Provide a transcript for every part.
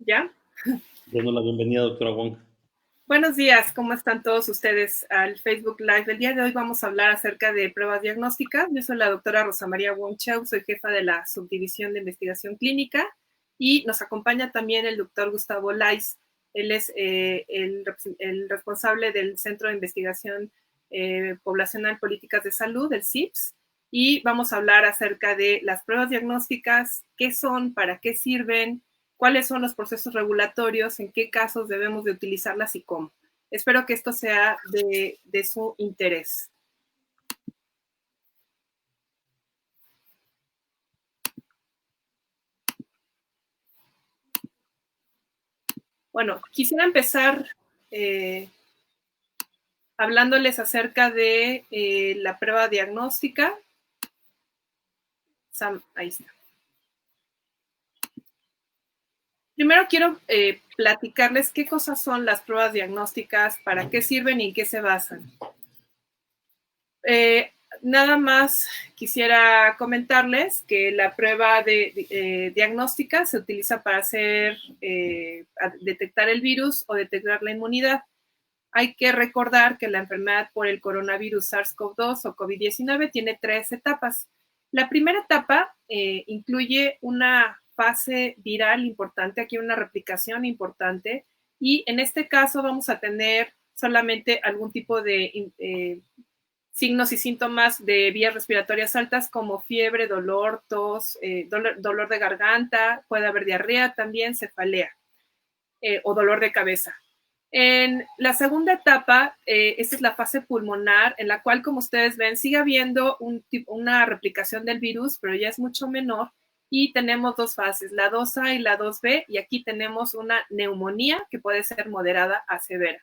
¿Ya? Dando la bienvenida, doctora Wong. Buenos días, ¿cómo están todos ustedes al Facebook Live? El día de hoy vamos a hablar acerca de pruebas diagnósticas. Yo soy la doctora Rosa María Wong Cheu, soy jefa de la Subdivisión de Investigación Clínica y nos acompaña también el doctor Gustavo Lais. Él es el responsable del Centro de Investigación Poblacional Políticas de Salud, el CIPS, y vamos a hablar acerca de las pruebas diagnósticas, qué son, para qué sirven, cuáles son los procesos regulatorios, en qué casos debemos de utilizarlas y cómo. Espero que esto sea de su interés. Bueno, quisiera empezar hablándoles acerca de la prueba diagnóstica. Sam, ahí está. Primero quiero platicarles qué cosas son las pruebas diagnósticas, para qué sirven y en qué se basan. Nada más quisiera comentarles que la prueba diagnóstica se utiliza para detectar el virus o detectar la inmunidad. Hay que recordar que la enfermedad por el coronavirus SARS-CoV-2 o COVID-19 tiene 3 etapas. La primera etapa incluye una fase viral importante, aquí una replicación importante, y en este caso vamos a tener solamente algún tipo de signos y síntomas de vías respiratorias altas como fiebre, dolor, tos, dolor de garganta, puede haber diarrea también, cefalea o dolor de cabeza. En la segunda etapa, esta es la fase pulmonar, en la cual, como ustedes ven, sigue habiendo una replicación del virus, pero ya es mucho menor, y tenemos dos fases, la 2A y la 2B, y aquí tenemos una neumonía que puede ser moderada a severa.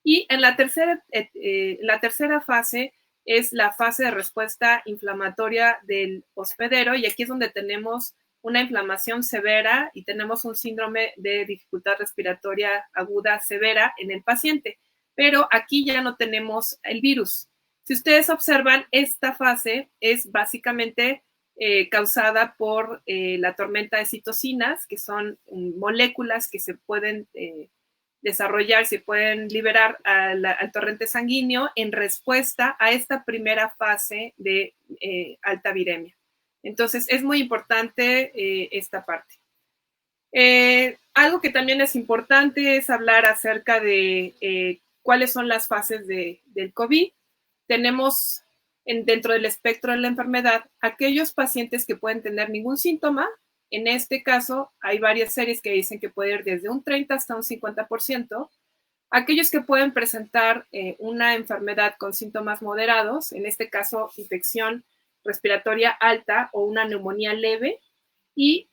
Y en la tercera fase es la fase de respuesta inflamatoria del hospedero, y aquí es donde tenemos una inflamación severa y tenemos un síndrome de dificultad respiratoria aguda severa en el paciente, pero aquí ya no tenemos el virus. Si ustedes observan, esta fase es básicamente causada por la tormenta de citocinas, que son moléculas que se pueden desarrollar, se pueden liberar al torrente sanguíneo en respuesta a esta primera fase de alta viremia. Entonces, es muy importante esta parte. Algo que también es importante es hablar acerca de cuáles son las fases del COVID. Tenemos dentro del espectro de la enfermedad aquellos pacientes que pueden tener ningún síntoma. En este caso, hay varias series que dicen que puede ir desde un 30 hasta un 50%. Aquellos que pueden presentar una enfermedad con síntomas moderados, en este caso infección respiratoria alta o una neumonía leve, y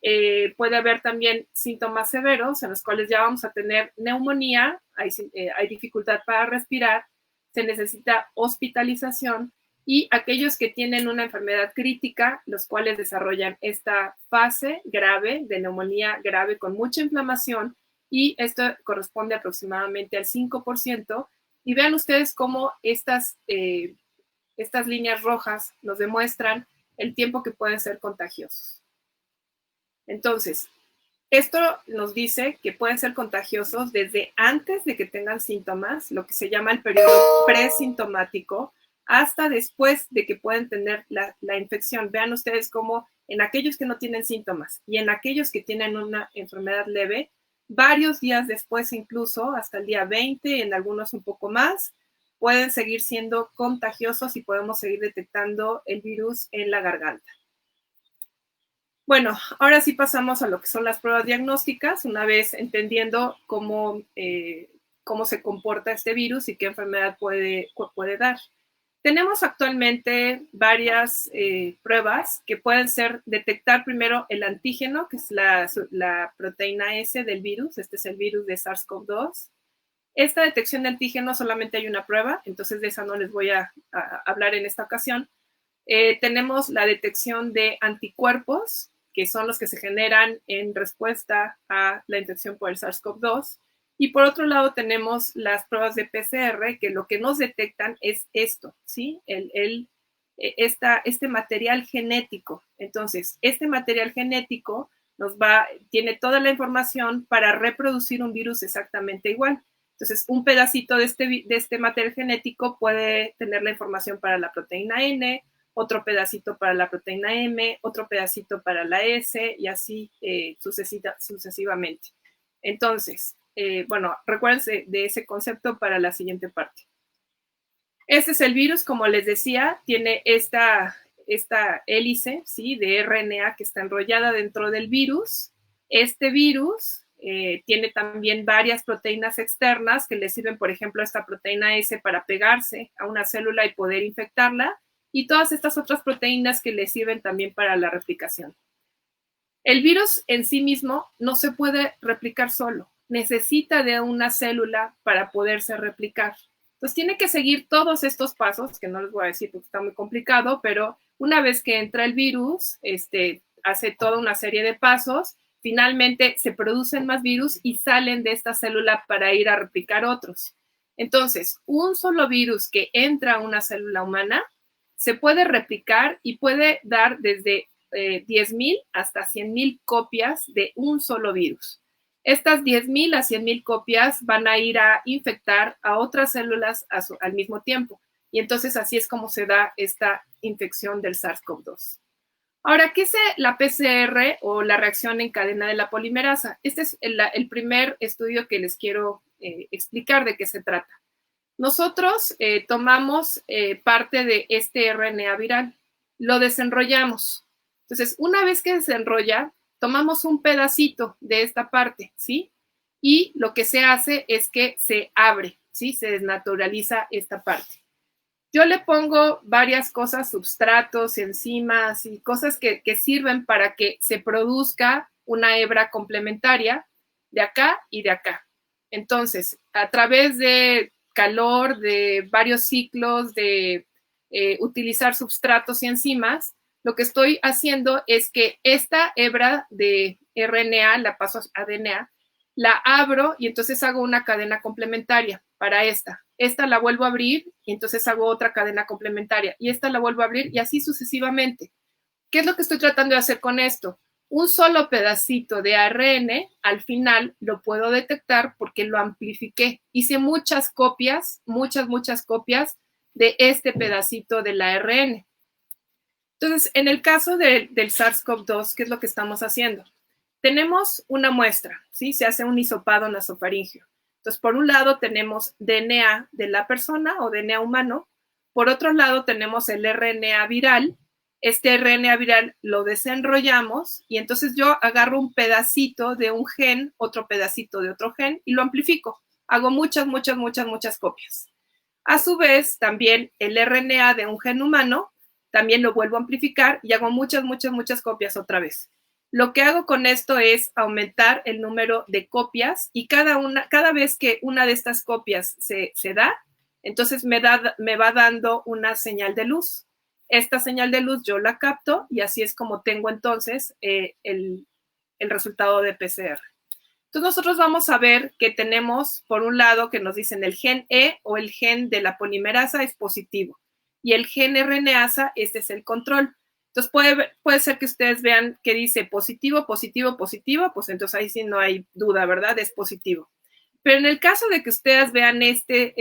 puede haber también síntomas severos en los cuales ya vamos a tener neumonía, hay dificultad para respirar, se necesita hospitalización, y aquellos que tienen una enfermedad crítica, los cuales desarrollan esta fase grave de neumonía grave con mucha inflamación, y esto corresponde aproximadamente al 5%, y vean ustedes cómo estas líneas rojas nos demuestran el tiempo que pueden ser contagiosos. Entonces, esto nos dice que pueden ser contagiosos desde antes de que tengan síntomas, lo que se llama el periodo presintomático, hasta después de que pueden tener la infección. Vean ustedes cómo en aquellos que no tienen síntomas y en aquellos que tienen una enfermedad leve, varios días después, incluso hasta el día 20, en algunos un poco más, pueden seguir siendo contagiosos y podemos seguir detectando el virus en la garganta. Bueno, ahora sí pasamos a lo que son las pruebas diagnósticas, una vez entendiendo cómo se comporta este virus y qué enfermedad puede dar. Tenemos actualmente varias pruebas que pueden ser detectar primero el antígeno, que es la proteína S del virus. Este es el virus de SARS-CoV-2. Esta detección de antígeno solamente hay una prueba, entonces de esa no les voy a hablar en esta ocasión. Tenemos la detección de anticuerpos, que son los que se generan en respuesta a la infección por el SARS-CoV-2. Y por otro lado tenemos las pruebas de PCR, que lo que nos detectan es esto, ¿sí? Este material genético. Entonces, este material genético tiene toda la información para reproducir un virus exactamente igual. Entonces, un pedacito de este material genético puede tener la información para la proteína N, otro pedacito para la proteína M, otro pedacito para la S y así sucesivamente. Entonces, bueno, recuérdense de ese concepto para la siguiente parte. Este es el virus, como les decía, tiene esta hélice, ¿sí?, de RNA que está enrollada dentro del virus. Este virus tiene también varias proteínas externas que le sirven, por ejemplo, a esta proteína S para pegarse a una célula y poder infectarla, y todas estas otras proteínas que le sirven también para la replicación. El virus en sí mismo no se puede replicar solo, necesita de una célula para poderse replicar. Entonces tiene que seguir todos estos pasos, que no les voy a decir porque está muy complicado, pero una vez que entra el virus, hace toda una serie de pasos, finalmente se producen más virus y salen de esta célula para ir a replicar otros. Entonces, un solo virus que entra a una célula humana se puede replicar y puede dar desde 10,000 hasta 100,000 copias de un solo virus. Estas 10,000 a 100,000 copias van a ir a infectar a otras células al mismo tiempo. Y entonces así es como se da esta infección del SARS-CoV-2. Ahora, ¿qué es la PCR o la reacción en cadena de la polimerasa? Este es el primer estudio que les quiero explicar de qué se trata. Nosotros tomamos parte de este RNA viral, lo desenrollamos. Entonces, una vez que se enrolla, tomamos un pedacito de esta parte, ¿sí? Y lo que se hace es que se abre, ¿sí? Se desnaturaliza esta parte. Yo le pongo varias cosas, substratos, enzimas y cosas que sirven para que se produzca una hebra complementaria de acá y de acá. Entonces, a través de calor, de varios ciclos, de utilizar substratos y enzimas, lo que estoy haciendo es que esta hebra de RNA, la paso a DNA, la abro y entonces hago una cadena complementaria para esta. Esta la vuelvo a abrir y entonces hago otra cadena complementaria y esta la vuelvo a abrir y así sucesivamente. ¿Qué es lo que estoy tratando de hacer con esto? Un solo pedacito de ARN, al final lo puedo detectar porque lo amplifiqué. Hice muchas copias, muchas copias de este pedacito del ARN. Entonces, en el caso del SARS-CoV-2, ¿qué es lo que estamos haciendo? Tenemos una muestra, ¿sí? Se hace un hisopado nasofaríngeo. Entonces, por un lado tenemos DNA de la persona o DNA humano. Por otro lado tenemos el RNA viral. Este RNA viral lo desenrollamos y entonces yo agarro un pedacito de un gen, otro pedacito de otro gen y lo amplifico. Hago muchas copias. A su vez, también el RNA de un gen humano, también lo vuelvo a amplificar y hago muchas copias otra vez. Lo que hago con esto es aumentar el número de copias y cada vez que una de estas copias se da, entonces me va dando una señal de luz. Esta señal de luz yo la capto y así es como tengo entonces el resultado de PCR. Entonces nosotros vamos a ver que tenemos, por un lado, que nos dicen el gen E o el gen de la polimerasa es positivo y el gen RNasa, este es el control. Entonces puede ser que ustedes vean que dice positivo, pues entonces ahí sí no hay duda, ¿verdad? Es positivo. Pero en el caso de que ustedes vean este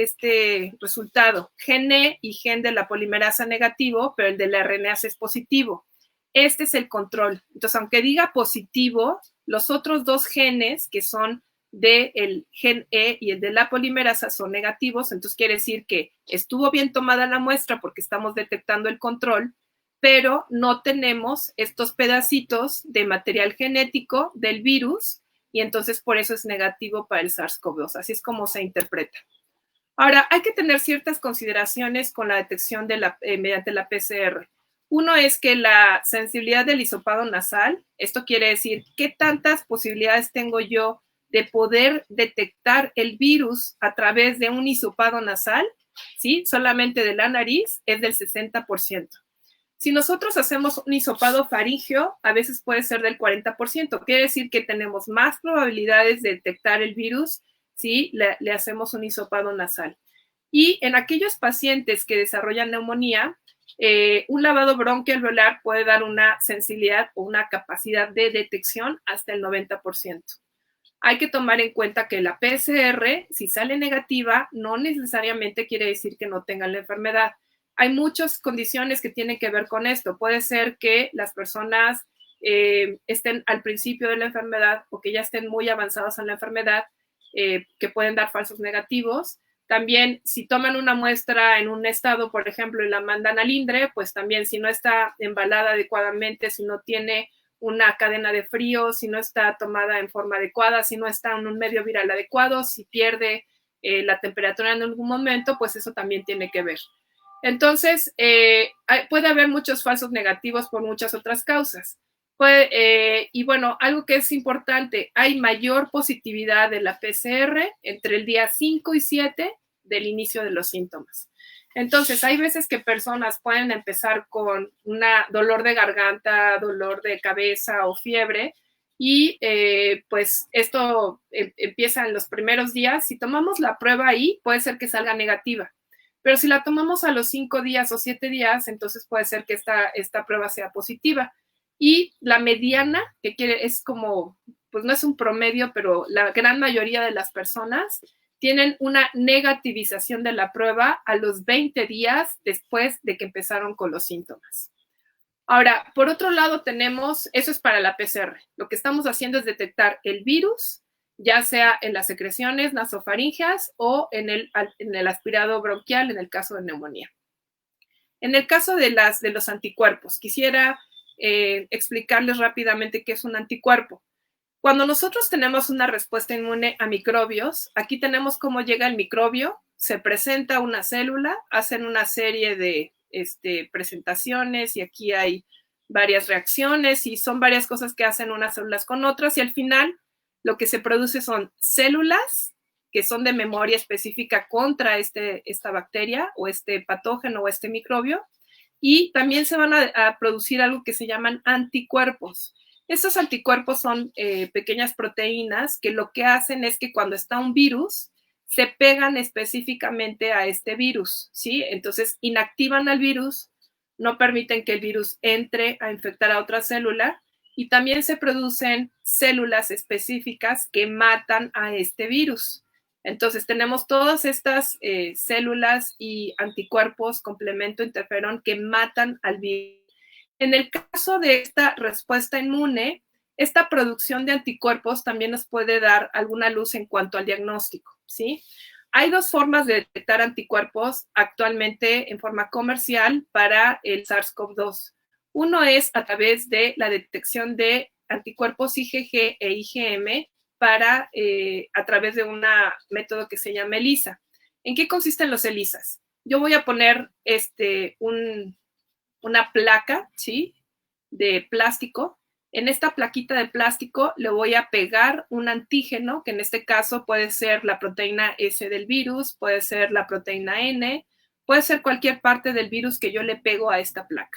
resultado, gen E y gen de la polimerasa negativo, pero el de la RNasa es positivo. Este es el control. Entonces, aunque diga positivo, los otros dos genes que son del gen E y el de la polimerasa son negativos, entonces quiere decir que estuvo bien tomada la muestra porque estamos detectando el control, pero no tenemos estos pedacitos de material genético del virus y entonces por eso es negativo para el SARS-CoV-2. Así es como se interpreta. Ahora, hay que tener ciertas consideraciones con la detección mediante la PCR. Uno es que la sensibilidad del hisopado nasal, esto quiere decir qué tantas posibilidades tengo yo de poder detectar el virus a través de un hisopado nasal, ¿sí? Solamente de la nariz es del 60%. Si nosotros hacemos un hisopado faríngeo, a veces puede ser del 40%. Quiere decir que tenemos más probabilidades de detectar el virus si le hacemos un hisopado nasal. Y en aquellos pacientes que desarrollan neumonía, un lavado bronquialveolar puede dar una sensibilidad o una capacidad de detección hasta el 90%. Hay que tomar en cuenta que la PCR, si sale negativa, no necesariamente quiere decir que no tengan la enfermedad. Hay muchas condiciones que tienen que ver con esto. Puede ser que las personas estén al principio de la enfermedad o que ya estén muy avanzados en la enfermedad, que pueden dar falsos negativos. También, si toman una muestra en un estado, por ejemplo, y la mandan al INDRE, pues también si no está embalada adecuadamente, si no tiene una cadena de frío, si no está tomada en forma adecuada, si no está en un medio viral adecuado, si pierde la temperatura en algún momento, pues eso también tiene que ver. Entonces, puede haber muchos falsos negativos por muchas otras causas. Y bueno, algo que es importante, hay mayor positividad de la PCR entre el día 5 y 7 del inicio de los síntomas. Entonces, hay veces que personas pueden empezar con un dolor de garganta, dolor de cabeza o fiebre, y pues esto empieza en los primeros días. Si tomamos la prueba ahí, puede ser que salga negativa. Pero si la tomamos a los 5 días o 7 días, entonces puede ser que esta prueba sea positiva. Y la mediana, que es como, pues no es un promedio, pero la gran mayoría de las personas tienen una negativización de la prueba a los 20 días después de que empezaron con los síntomas. Ahora, por otro lado tenemos, eso es para la PCR. Lo que estamos haciendo es detectar el virus, ya sea en las secreciones nasofaringeas o en el aspirado bronquial en el caso de neumonía. En el caso de los anticuerpos, quisiera explicarles rápidamente qué es un anticuerpo. Cuando nosotros tenemos una respuesta inmune a microbios, aquí tenemos cómo llega el microbio, se presenta una célula, hacen una serie de presentaciones y aquí hay varias reacciones y son varias cosas que hacen unas células con otras y al final lo que se produce son células que son de memoria específica contra esta bacteria o este patógeno o este microbio y también se van a producir algo que se llaman anticuerpos. Estos anticuerpos son pequeñas proteínas que lo que hacen es que cuando está un virus, se pegan específicamente a este virus, ¿sí? Entonces, inactivan al virus, no permiten que el virus entre a infectar a otra célula y también se producen células específicas que matan a este virus. Entonces, tenemos todas estas células y anticuerpos, complemento, interferón, que matan al virus. En el caso de esta respuesta inmune, esta producción de anticuerpos también nos puede dar alguna luz en cuanto al diagnóstico, ¿sí? Hay dos formas de detectar anticuerpos actualmente en forma comercial para el SARS-CoV-2. Uno es a través de la detección de anticuerpos IgG e IgM a través de un método que se llama ELISA. ¿En qué consisten los ELISAs? Yo voy a poner una placa, ¿sí? De plástico. En esta plaquita de plástico le voy a pegar un antígeno, que en este caso puede ser la proteína S del virus, puede ser la proteína N, puede ser cualquier parte del virus que yo le pego a esta placa.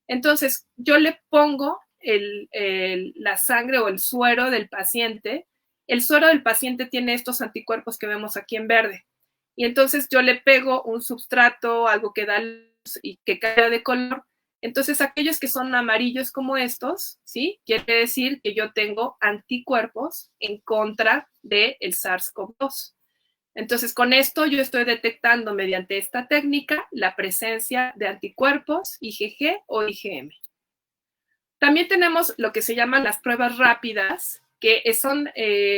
Entonces, yo le pongo la sangre o el suero del paciente. El suero del paciente tiene estos anticuerpos que vemos aquí en verde. Y entonces yo le pego un substrato, algo que da luz y que cambia de color. Entonces, aquellos que son amarillos como estos, ¿sí? Quiere decir que yo tengo anticuerpos en contra del SARS-CoV-2. Entonces, con esto yo estoy detectando mediante esta técnica la presencia de anticuerpos IgG o IgM. También tenemos lo que se llaman las pruebas rápidas, que son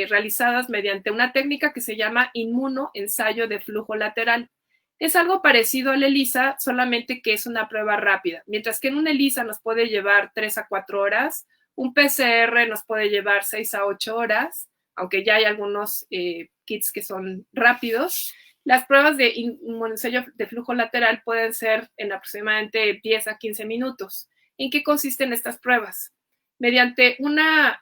realizadas mediante una técnica que se llama inmunoensayo de flujo lateral. Es algo parecido al ELISA, solamente que es una prueba rápida. Mientras que en un ELISA nos puede llevar 3 a 4 horas, un PCR nos puede llevar 6 a 8 horas, aunque ya hay algunos kits que son rápidos. Las pruebas de inmunoensayo de flujo lateral pueden ser en aproximadamente 10 a 15 minutos. ¿En qué consisten estas pruebas? Mediante una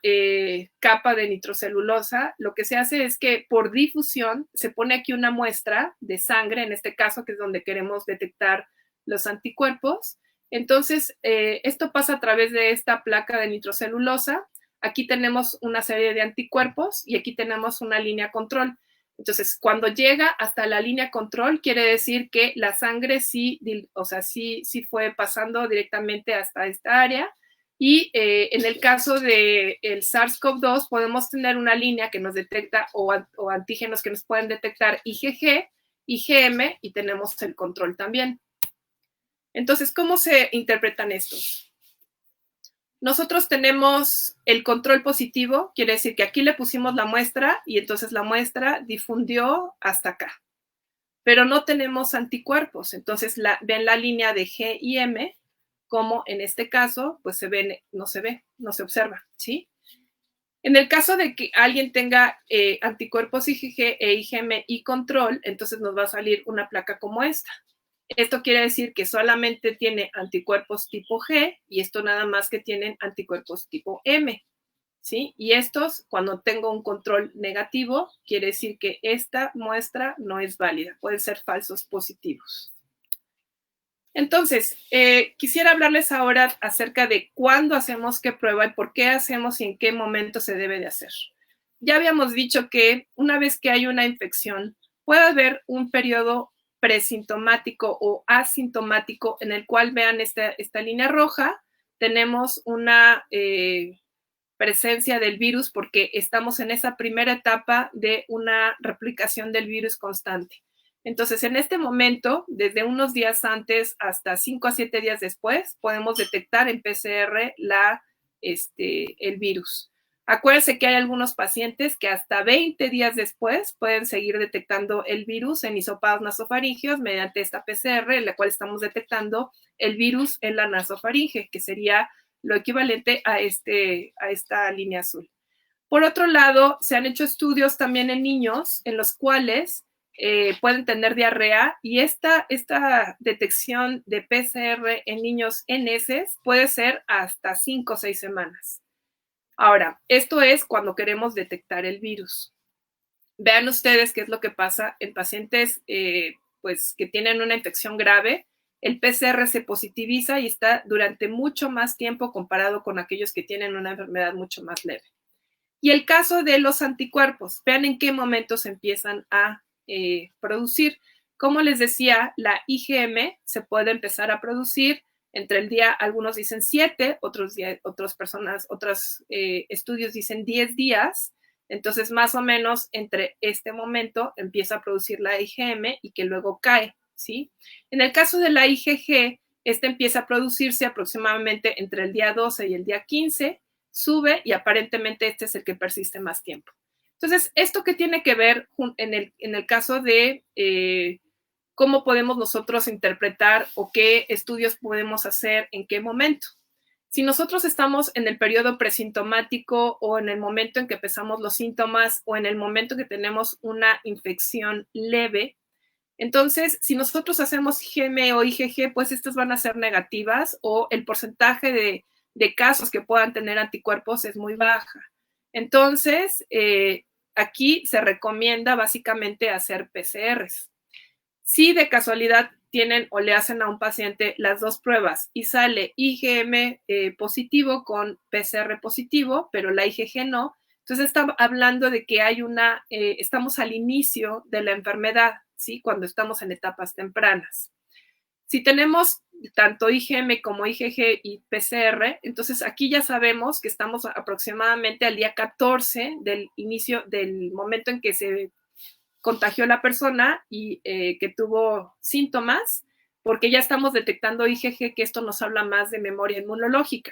capa de nitrocelulosa, lo que se hace es que por difusión se pone aquí una muestra de sangre, en este caso, que es donde queremos detectar los anticuerpos. Entonces, esto pasa a través de esta placa de nitrocelulosa. Aquí tenemos una serie de anticuerpos y aquí tenemos una línea control. Entonces, cuando llega hasta la línea control, quiere decir que la sangre sí, o sea, sí fue pasando directamente hasta esta área. Y en el caso del SARS-CoV-2 podemos tener una línea que nos detecta o antígenos que nos pueden detectar IgG, IgM y tenemos el control también. Entonces, ¿cómo se interpretan estos? Nosotros tenemos el control positivo, quiere decir que aquí le pusimos la muestra y entonces la muestra difundió hasta acá. Pero no tenemos anticuerpos, entonces ven la línea de G y M, como en este caso, pues no se observa, ¿sí? En el caso de que alguien tenga anticuerpos IgG e IgM y control, entonces nos va a salir una placa como esta. Esto quiere decir que solamente tiene anticuerpos tipo G y esto nada más que tienen anticuerpos tipo M, ¿sí? Y estos, cuando tengo un control negativo, quiere decir que esta muestra no es válida, pueden ser falsos positivos. Entonces, quisiera hablarles ahora acerca de cuándo hacemos qué prueba y por qué hacemos y en qué momento se debe de hacer. Ya habíamos dicho que una vez que hay una infección, puede haber un periodo presintomático o asintomático en el cual vean esta línea roja, tenemos una presencia del virus porque estamos en esa primera etapa de una replicación del virus constante. Entonces, en este momento, desde unos días antes hasta 5 a 7 días después, podemos detectar en PCR el virus. Acuérdense que hay algunos pacientes que hasta 20 días después pueden seguir detectando el virus en hisopados nasofaringeos mediante esta PCR, en la cual estamos detectando el virus en la nasofaringe, que sería lo equivalente a esta línea azul. Por otro lado, se han hecho estudios también en niños en los cuales pueden tener diarrea y esta detección de PCR en niños en heces puede ser hasta 5 o 6 semanas. Ahora, esto es cuando queremos detectar el virus. Vean ustedes qué es lo que pasa en pacientes pues, que tienen una infección grave. El PCR se positiviza y está durante mucho más tiempo comparado con aquellos que tienen una enfermedad mucho más leve. Y el caso de los anticuerpos, vean en qué momento se empiezan a producir. Como les decía, la IgM se puede empezar a producir entre el día, algunos dicen 7, otros estudios dicen 10 días. Entonces, más o menos entre este momento empieza a producir la IgM y que luego cae, ¿sí? En el caso de la IgG, esta empieza a producirse aproximadamente entre el día 12 y el día 15, sube y aparentemente este es el que persiste más tiempo. Entonces, ¿esto qué tiene que ver en el caso de cómo podemos nosotros interpretar o qué estudios podemos hacer en qué momento? Si nosotros estamos en el periodo presintomático o en el momento en que empezamos los síntomas o en el momento que tenemos una infección leve, entonces, si nosotros hacemos IgM o IgG, pues estas van a ser negativas o el porcentaje de casos que puedan tener anticuerpos es muy baja. Entonces, aquí se recomienda básicamente hacer PCRs. Si de casualidad tienen o le hacen a un paciente las dos pruebas y sale IgM positivo con PCR positivo, pero la IgG no, entonces está hablando de que hay estamos al inicio de la enfermedad, ¿sí? Cuando estamos en etapas tempranas. Si tenemos tanto IgM como IgG y PCR, entonces aquí ya sabemos que estamos aproximadamente al día 14 del inicio, del momento en que se contagió la persona y que tuvo síntomas, porque ya estamos detectando IgG, que esto nos habla más de memoria inmunológica.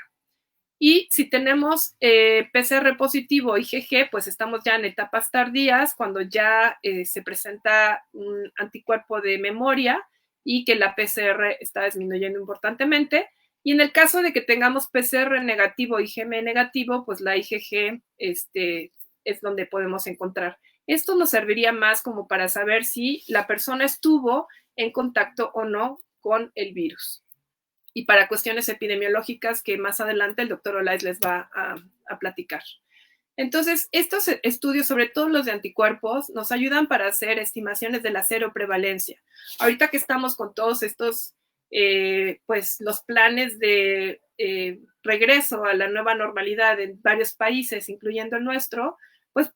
Y si tenemos PCR positivo IgG, pues estamos ya en etapas tardías, cuando ya se presenta un anticuerpo de memoria y que la PCR está disminuyendo importantemente. Y en el caso de que tengamos PCR negativo, IgM negativo, pues la IgG es donde podemos encontrar. Esto nos serviría más como para saber si la persona estuvo en contacto o no con el virus. Y para cuestiones epidemiológicas que más adelante el doctor Olaiz les va a platicar. Entonces, estos estudios, sobre todo los de anticuerpos, nos ayudan para hacer estimaciones de la seroprevalencia. Ahorita que estamos con todos estos, pues los planes de regreso a la nueva normalidad en varios países, incluyendo el nuestro, pues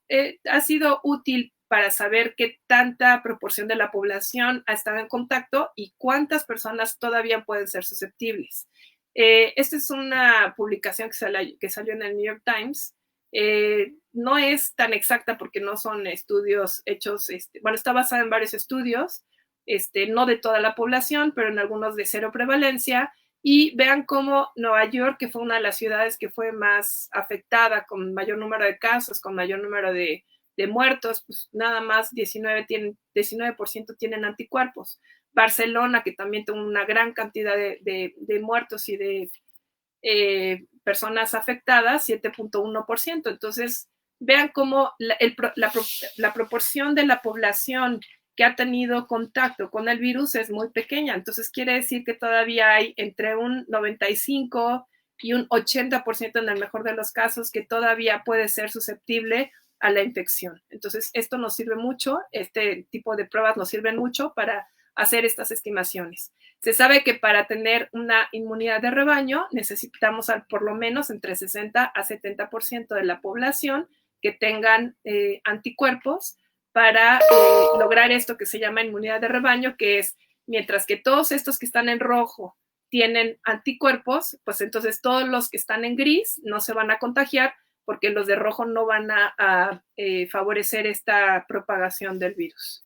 ha sido útil para saber qué tanta proporción de la población ha estado en contacto y cuántas personas todavía pueden ser susceptibles. Esta es una publicación que salió en el New York Times. No es tan exacta porque no son estudios hechos, bueno, está basada en varios estudios, no de toda la población, pero en algunos de cero prevalencia. Y vean cómo Nueva York, que fue una de las ciudades que fue más afectada, con mayor número de casos, con mayor número de muertos, pues nada más 19% tienen anticuerpos. Barcelona, que también tuvo una gran cantidad de muertos y de personas afectadas, 7.1%. Entonces, vean cómo la proporción de la población que ha tenido contacto con el virus es muy pequeña. Entonces, quiere decir que todavía hay entre un 95 y un 80% en el mejor de los casos que todavía puede ser susceptible a la infección. Entonces, esto nos sirve mucho, este tipo de pruebas nos sirven mucho para hacer estas estimaciones. Se sabe que para tener una inmunidad de rebaño necesitamos por lo menos entre 60 a 70% de la población que tengan anticuerpos para lograr esto que se llama inmunidad de rebaño, que es mientras que todos estos que están en rojo tienen anticuerpos, pues entonces todos los que están en gris no se van a contagiar porque los de rojo no van a favorecer esta propagación del virus.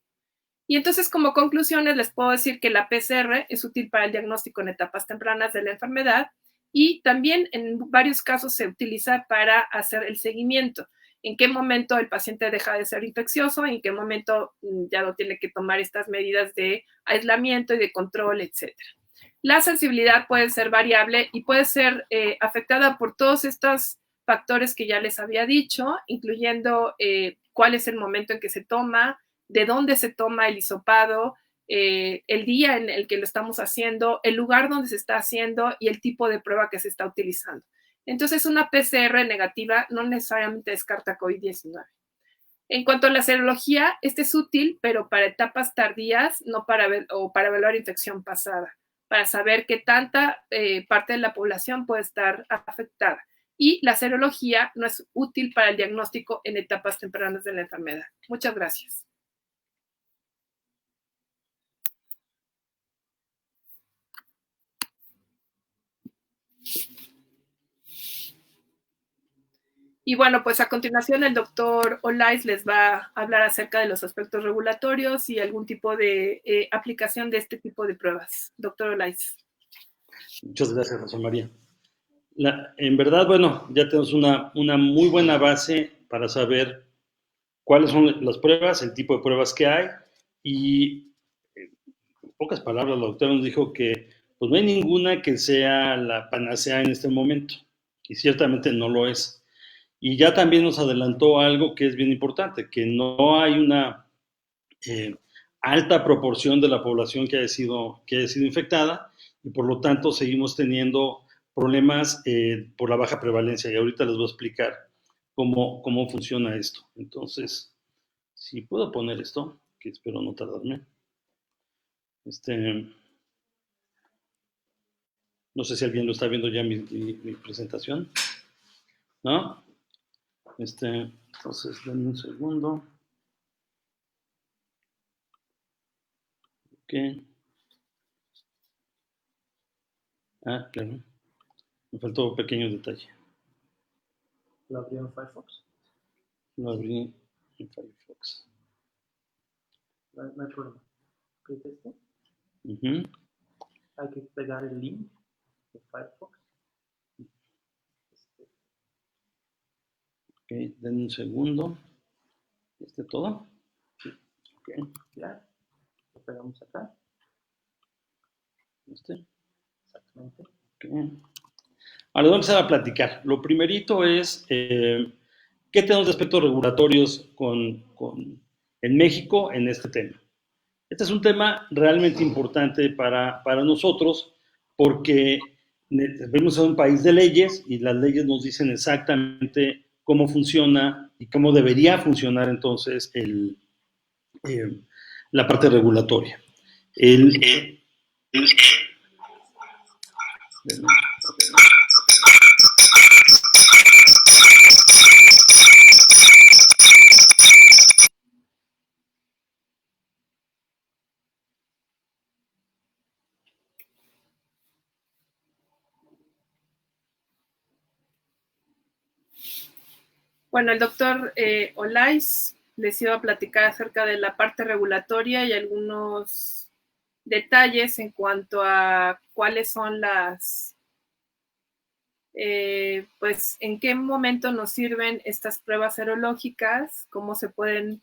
Y entonces, como conclusiones, les puedo decir que la PCR es útil para el diagnóstico en etapas tempranas de la enfermedad y también en varios casos se utiliza para hacer el seguimiento. En qué momento el paciente deja de ser infeccioso, en qué momento ya no tiene que tomar estas medidas de aislamiento y de control, etc. La sensibilidad puede ser variable y puede ser afectada por todos estos factores que ya les había dicho, incluyendo cuál es el momento en que se toma, de dónde se toma el hisopado, el día en el que lo estamos haciendo, el lugar donde se está haciendo y el tipo de prueba que se está utilizando. Entonces, una PCR negativa no necesariamente descarta COVID-19. En cuanto a la serología, este es útil, pero para etapas tardías, no para evaluar infección pasada, para saber qué tanta parte de la población puede estar afectada. Y la serología no es útil para el diagnóstico en etapas tempranas de la enfermedad. Muchas gracias. Y bueno, pues a continuación el doctor Olais les va a hablar acerca de los aspectos regulatorios y algún tipo de aplicación de este tipo de pruebas. Doctor Olais. Muchas gracias, Rosa María. En verdad, bueno, ya tenemos una muy buena base para saber cuáles son las pruebas, el tipo de pruebas que hay y en pocas palabras la doctora nos dijo que pues no hay ninguna que sea la panacea en este momento y ciertamente no lo es. Y ya también nos adelantó algo que es bien importante, que no hay una alta proporción de la población que haya sido infectada y por lo tanto seguimos teniendo problemas por la baja prevalencia y ahorita les voy a explicar cómo funciona esto. Entonces, si puedo poner esto, que espero no tardarme. No sé si alguien lo está viendo ya mi presentación. ¿No? Entonces, denme un segundo. Ok. Ah, claro. Me faltó un pequeño detalle. ¿Lo abrí en Firefox? Lo abrí en Firefox. No hay problema. ¿Qué es esto? Uh-huh. Hay que pegar el link de Firefox. Ok, denme un segundo. ¿Todo? Sí. Ok. Ya. Lo pegamos acá. Exactamente. Ok. Ahora, vamos a empezar a platicar. Lo primerito es, ¿qué tenemos de aspectos regulatorios en México en este tema? Este es un tema realmente importante para nosotros porque vivimos en un país de leyes y las leyes nos dicen exactamente cómo funciona y cómo debería funcionar entonces la parte regulatoria. Bueno, el doctor Olais les iba a platicar acerca de la parte regulatoria y algunos detalles en cuanto a cuáles son las, pues, en qué momento nos sirven estas pruebas serológicas, cómo se pueden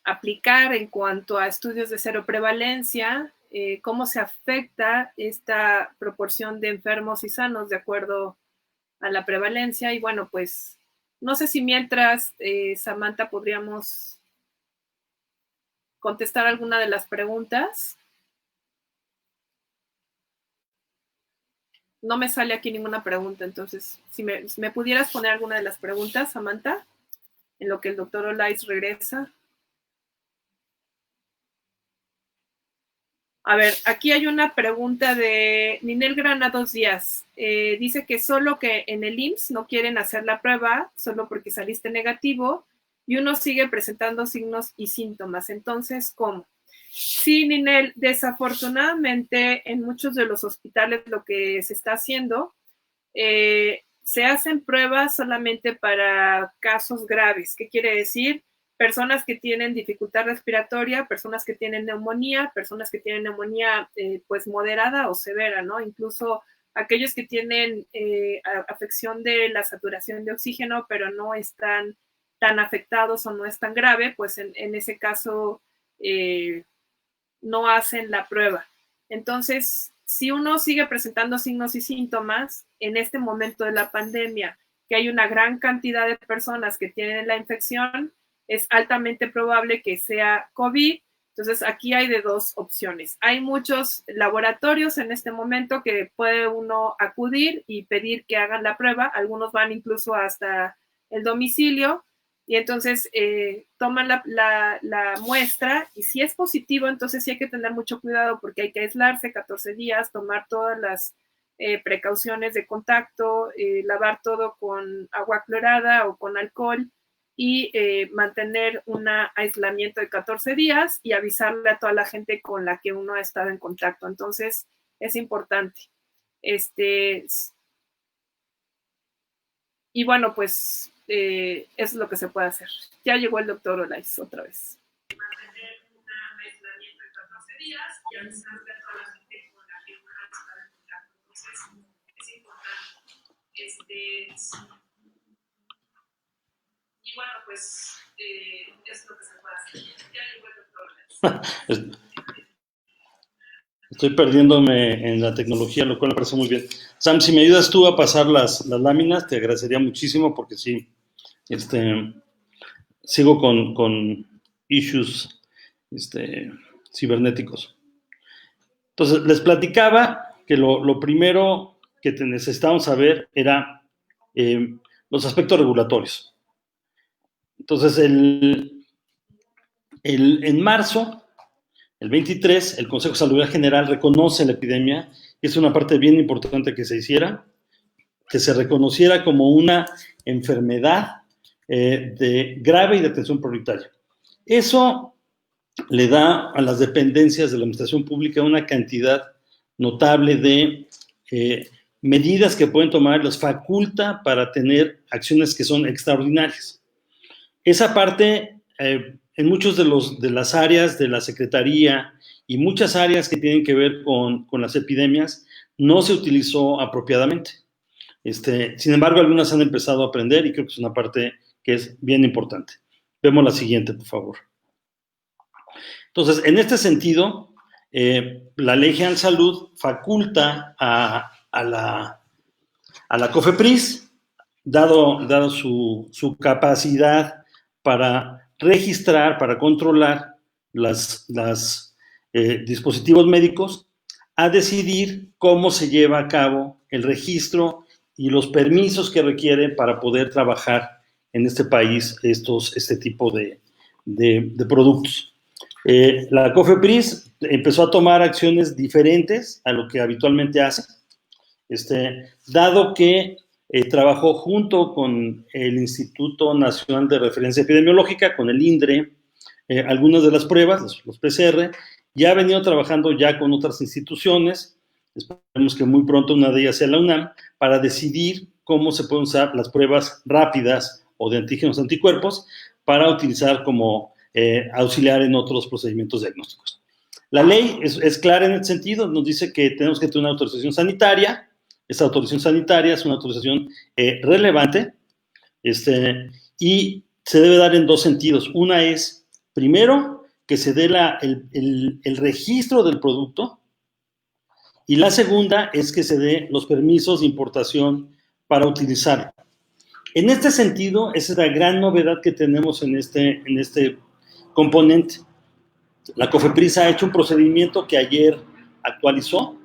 aplicar en cuanto a estudios de seroprevalencia, cómo se afecta esta proporción de enfermos y sanos de acuerdo a la prevalencia. Y bueno, pues no sé si mientras, Samantha, podríamos contestar alguna de las preguntas. No me sale aquí ninguna pregunta, entonces, si me pudieras poner alguna de las preguntas, Samantha, en lo que el doctor Olais regresa. A ver, aquí hay una pregunta de Ninel Granados Díaz. Dice que solo que en el IMSS no quieren hacer la prueba, solo porque saliste negativo, y uno sigue presentando signos y síntomas. Entonces, ¿cómo? Sí, Ninel, desafortunadamente en muchos de los hospitales lo que se está haciendo, se hacen pruebas solamente para casos graves. ¿Qué quiere decir? Personas que tienen dificultad respiratoria, personas que tienen neumonía pues moderada o severa, ¿no? Incluso aquellos que tienen afección de la saturación de oxígeno, pero no están tan afectados o no es tan grave, pues en ese caso no hacen la prueba. Entonces, si uno sigue presentando signos y síntomas en este momento de la pandemia, que hay una gran cantidad de personas que tienen la infección, es altamente probable que sea COVID. Entonces, aquí hay de dos opciones. Hay muchos laboratorios en este momento que puede uno acudir y pedir que hagan la prueba. Algunos van incluso hasta el domicilio y entonces toman la muestra y si es positivo, entonces sí hay que tener mucho cuidado porque hay que aislarse 14 días, tomar todas las precauciones de contacto, lavar todo con agua clorada o con alcohol y mantener un aislamiento de 14 días y avisarle a toda la gente con la que uno ha estado en contacto. Entonces, es importante. Y bueno, pues es lo que se puede hacer. Ya llegó el doctor Olais otra vez. Mantener un aislamiento de 14 días y avisarle a toda la gente con la que uno ha estado en contacto. Entonces, es importante. Y bueno, pues es lo que se puede hacer. Ya llegó el doctor Olais. Estoy perdiéndome en la tecnología, lo cual me parece muy bien. Sam, si me ayudas tú a pasar las láminas, te agradecería muchísimo porque sí, sigo con issues cibernéticos. Entonces, les platicaba que lo primero que necesitábamos saber era los aspectos regulatorios. Entonces, en marzo, el 23, el Consejo de Salud General reconoce la epidemia, y es una parte bien importante que se hiciera, que se reconociera como una enfermedad grave y de atención prioritaria. Eso le da a las dependencias de la administración pública una cantidad notable de medidas que pueden tomar, las faculta para tener acciones que son extraordinarias. Esa parte, en muchos de las áreas de la Secretaría y muchas áreas que tienen que ver con las epidemias, no se utilizó apropiadamente. Sin embargo, algunas han empezado a aprender y creo que es una parte que es bien importante. Vemos la siguiente, por favor. Entonces, en este sentido, la Ley General de Salud faculta a la COFEPRIS, dado su capacidad para registrar, para controlar los dispositivos médicos, a decidir cómo se lleva a cabo el registro y los permisos que requiere para poder trabajar en este país este tipo de productos. La COFEPRIS empezó a tomar acciones diferentes a lo que habitualmente hace, dado que trabajó junto con el Instituto Nacional de Referencia Epidemiológica, con el INDRE, algunas de las pruebas, los PCR, y ha venido trabajando ya con otras instituciones, esperemos que muy pronto una de ellas sea la UNAM, para decidir cómo se pueden usar las pruebas rápidas o de antígenos anticuerpos para utilizar como auxiliar en otros procedimientos diagnósticos. La ley es clara en el sentido, nos dice que tenemos que tener una autorización sanitaria. Esta autorización sanitaria es una autorización relevante y se debe dar en dos sentidos. Una es, primero, que se dé el registro del producto, y la segunda es que se dé los permisos de importación para utilizarlo. En este sentido, esa es la gran novedad que tenemos en este componente. La COFEPRIS ha hecho un procedimiento que ayer actualizó,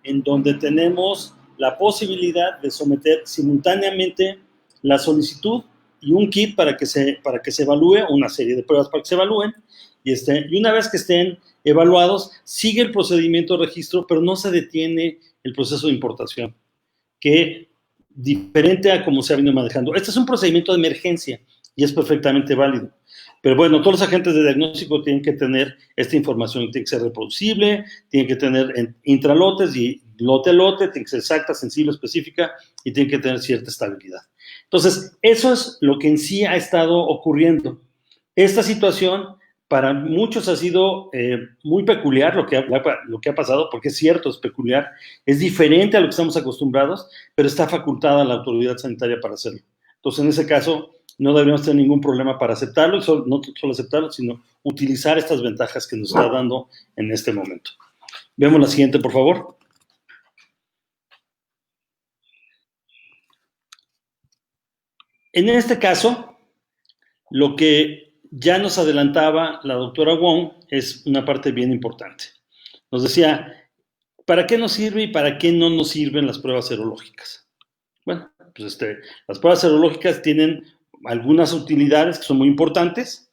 en donde tenemos la posibilidad de someter simultáneamente la solicitud y un kit para que se evalúe, una serie de pruebas para que se evalúen, y una vez que estén evaluados, sigue el procedimiento de registro, pero no se detiene el proceso de importación, que diferente a como se ha venido manejando. Este es un procedimiento de emergencia y es perfectamente válido. Pero bueno, todos los agentes de diagnóstico tienen que tener esta información, tiene que ser reproducible, tienen que tener intralotes y lote a lote, tiene que ser exacta, sensible, específica y tiene que tener cierta estabilidad. Entonces, eso es lo que en sí ha estado ocurriendo. Esta situación para muchos ha sido muy peculiar lo que ha pasado, porque es cierto, es peculiar, es diferente a lo que estamos acostumbrados, pero está facultada la autoridad sanitaria para hacerlo. Entonces, en ese caso, no deberíamos tener ningún problema para aceptarlo, y no solo aceptarlo, sino utilizar estas ventajas que nos está dando en este momento. Veamos la siguiente, por favor. En este caso, lo que ya nos adelantaba la doctora Wong es una parte bien importante. Nos decía, ¿para qué nos sirve y para qué no nos sirven las pruebas serológicas? Bueno, pues las pruebas serológicas tienen algunas utilidades que son muy importantes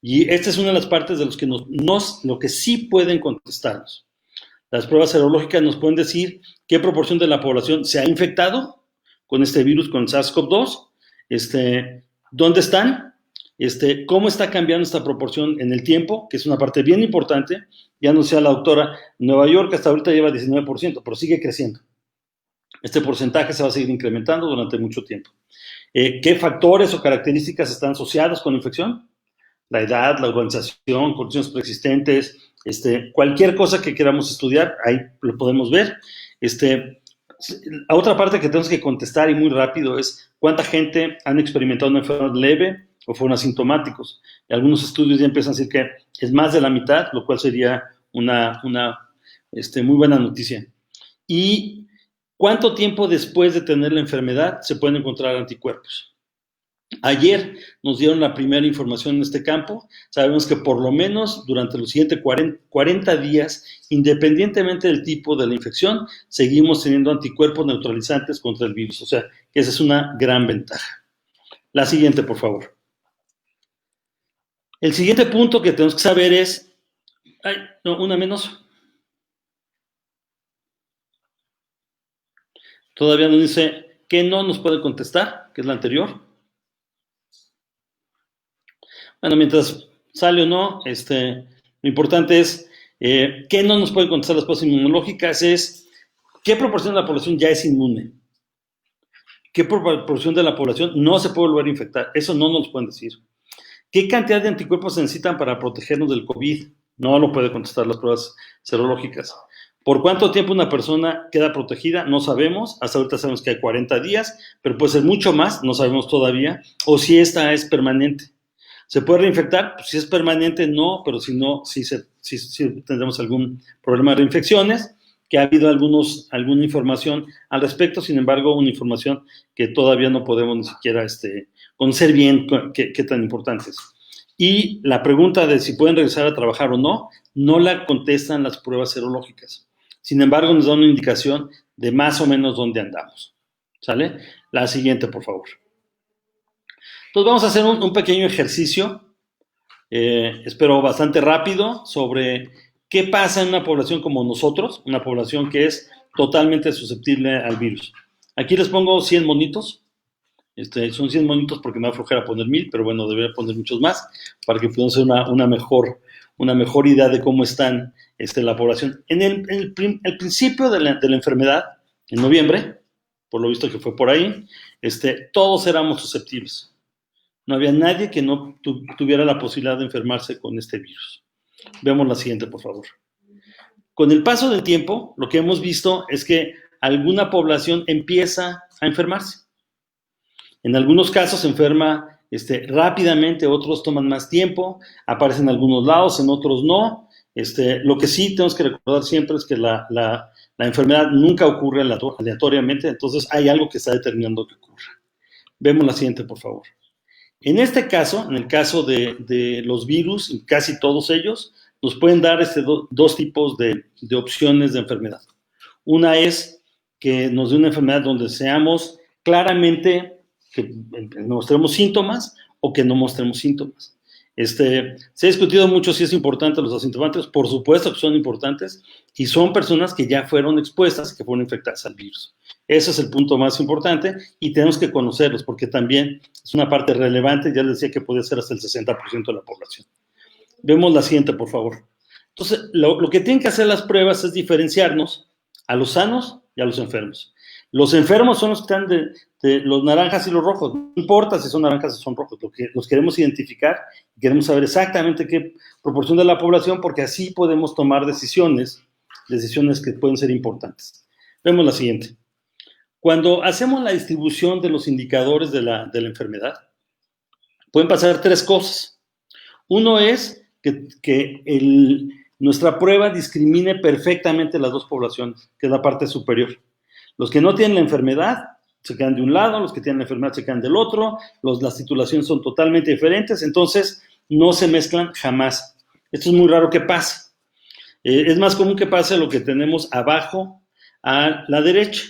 y esta es una de las partes de los que lo que sí pueden contestarnos. Las pruebas serológicas nos pueden decir qué proporción de la población se ha infectado con este virus, con SARS-CoV-2, dónde están, cómo está cambiando esta proporción en el tiempo, que es una parte bien importante. Ya anunciaba la doctora, Nueva York hasta ahorita lleva 19%, pero sigue creciendo. Este porcentaje se va a seguir incrementando durante mucho tiempo. ¿Qué factores o características están asociados con la infección? La edad, la urbanización, condiciones preexistentes, cualquier cosa que queramos estudiar, ahí lo podemos ver. La otra parte que tenemos que contestar y muy rápido es cuánta gente han experimentado una enfermedad leve o fueron asintomáticos. Y algunos estudios ya empiezan a decir que es más de la mitad, lo cual sería una muy buena noticia. Y ¿cuánto tiempo después de tener la enfermedad se pueden encontrar anticuerpos? Ayer nos dieron la primera información en este campo. Sabemos que por lo menos durante los siguientes 40 días, independientemente del tipo de la infección, seguimos teniendo anticuerpos neutralizantes contra el virus. O sea, que esa es una gran ventaja. La siguiente, por favor. El siguiente punto que tenemos que saber es... una menos. Todavía nos dice que no nos puede contestar, que es la anterior. Bueno, mientras sale o no, lo importante es que no nos pueden contestar las pruebas inmunológicas, es qué proporción de la población ya es inmune, qué proporción de la población no se puede volver a infectar, eso no nos pueden decir. ¿Qué cantidad de anticuerpos se necesitan para protegernos del COVID? No lo puede contestar las pruebas serológicas. ¿Por cuánto tiempo una persona queda protegida? No sabemos. Hasta ahorita sabemos que hay 40 días, pero puede ser mucho más, no sabemos todavía. O si esta es permanente. ¿Se puede reinfectar? Pues si es permanente, no, pero si no, sí tendremos algún problema de reinfecciones, que ha habido alguna información al respecto, sin embargo, una información que todavía no podemos ni siquiera conocer bien qué tan importante es. Y la pregunta de si pueden regresar a trabajar o no, no la contestan las pruebas serológicas. Sin embargo, nos da una indicación de más o menos dónde andamos. ¿Sale? La siguiente, por favor. Entonces vamos a hacer un pequeño ejercicio, espero bastante rápido, sobre qué pasa en una población como nosotros, una población que es totalmente susceptible al virus. Aquí les pongo 100 monitos, son 100 monitos porque me va a aflojar poner 1000, pero bueno, debería poner muchos más para que podamos hacer una mejor idea de cómo están la población. En el principio de la enfermedad, en noviembre, por lo visto que fue por ahí, todos éramos susceptibles. No había nadie que no tuviera la posibilidad de enfermarse con este virus. Veamos la siguiente, por favor. Con el paso del tiempo, lo que hemos visto es que alguna población empieza a enfermarse. En algunos casos se enferma rápidamente, otros toman más tiempo, aparecen en algunos lados, en otros no. Lo que sí tenemos que recordar siempre es que la enfermedad nunca ocurre aleatoriamente, entonces hay algo que está determinando que ocurra. Vemos la siguiente, por favor. En este caso, en el caso de los virus, y casi todos ellos, nos pueden dar dos tipos de opciones de enfermedad. Una es que nos dé una enfermedad donde seamos claramente, que mostremos síntomas o que no mostremos síntomas. Se ha discutido mucho si es importante los asintomáticos, por supuesto que son importantes, y son personas que ya fueron expuestas, que fueron infectadas al virus. Ese es el punto más importante y tenemos que conocerlos porque también es una parte relevante, ya les decía que puede ser hasta el 60% de la población. Vemos la siguiente, por favor. Entonces, lo que tienen que hacer las pruebas es diferenciarnos a los sanos y a los enfermos. Los enfermos son los que están de los naranjas y los rojos. No importa si son naranjas o son rojos, los queremos identificar y queremos saber exactamente qué proporción de la población porque así podemos tomar decisiones que pueden ser importantes. Vemos la siguiente. Cuando hacemos la distribución de los indicadores de la enfermedad, pueden pasar tres cosas. Uno es que nuestra prueba discrimine perfectamente las dos poblaciones, que es la parte superior. Los que no tienen la enfermedad se quedan de un lado, los que tienen la enfermedad se quedan del otro, las titulaciones son totalmente diferentes, entonces no se mezclan jamás. Esto es muy raro que pase. Es más común que pase lo que tenemos abajo a la derecha,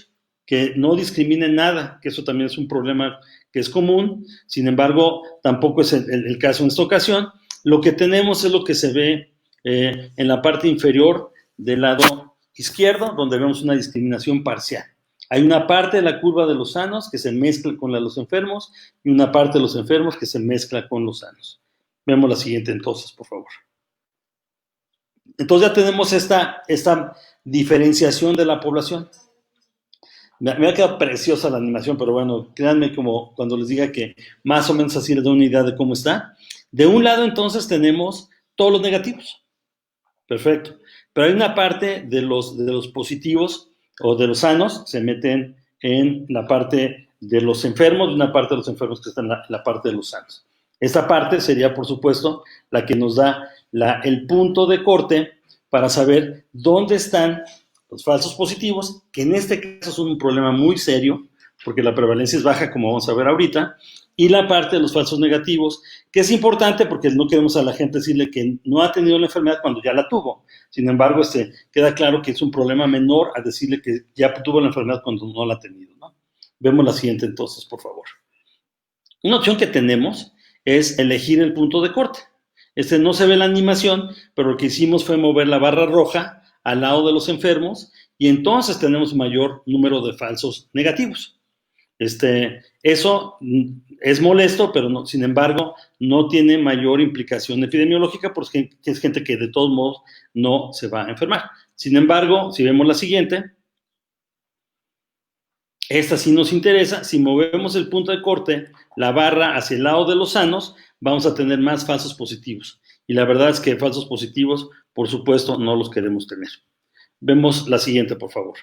que no discriminen nada, que eso también es un problema que es común, sin embargo, tampoco es el caso en esta ocasión. Lo que tenemos es lo que se ve en la parte inferior del lado izquierdo, donde vemos una discriminación parcial. Hay una parte de la curva de los sanos que se mezcla con la de los enfermos y una parte de los enfermos que se mezcla con los sanos. Vemos la siguiente entonces, por favor. Entonces ya tenemos esta diferenciación de la población. Me ha quedado preciosa la animación, pero bueno, créanme como cuando les diga que más o menos así les doy una idea de cómo está. De un lado entonces tenemos todos los negativos. Perfecto. Pero hay una parte de los positivos o de los sanos que se meten en la parte de los enfermos y una parte de los enfermos que están en la parte de los sanos. Esta parte sería, por supuesto, la que nos da el punto de corte para saber dónde están los falsos positivos, que en este caso son un problema muy serio, porque la prevalencia es baja, como vamos a ver ahorita, y la parte de los falsos negativos, que es importante porque no queremos a la gente decirle que no ha tenido la enfermedad cuando ya la tuvo. Sin embargo, queda claro que es un problema menor a decirle que ya tuvo la enfermedad cuando no la ha tenido, ¿no? Vemos la siguiente entonces, por favor. Una opción que tenemos es elegir el punto de corte. No se ve la animación, pero lo que hicimos fue mover la barra roja al lado de los enfermos y entonces tenemos mayor número de falsos negativos. Eso es molesto, pero no, sin embargo, no tiene mayor implicación epidemiológica porque es gente que de todos modos no se va a enfermar. Sin embargo, si vemos la siguiente, esta sí nos interesa. Si movemos el punto de corte, la barra hacia el lado de los sanos, vamos a tener más falsos positivos. Y la verdad es que falsos positivos, por supuesto, no los queremos tener. Vemos la siguiente, por favor.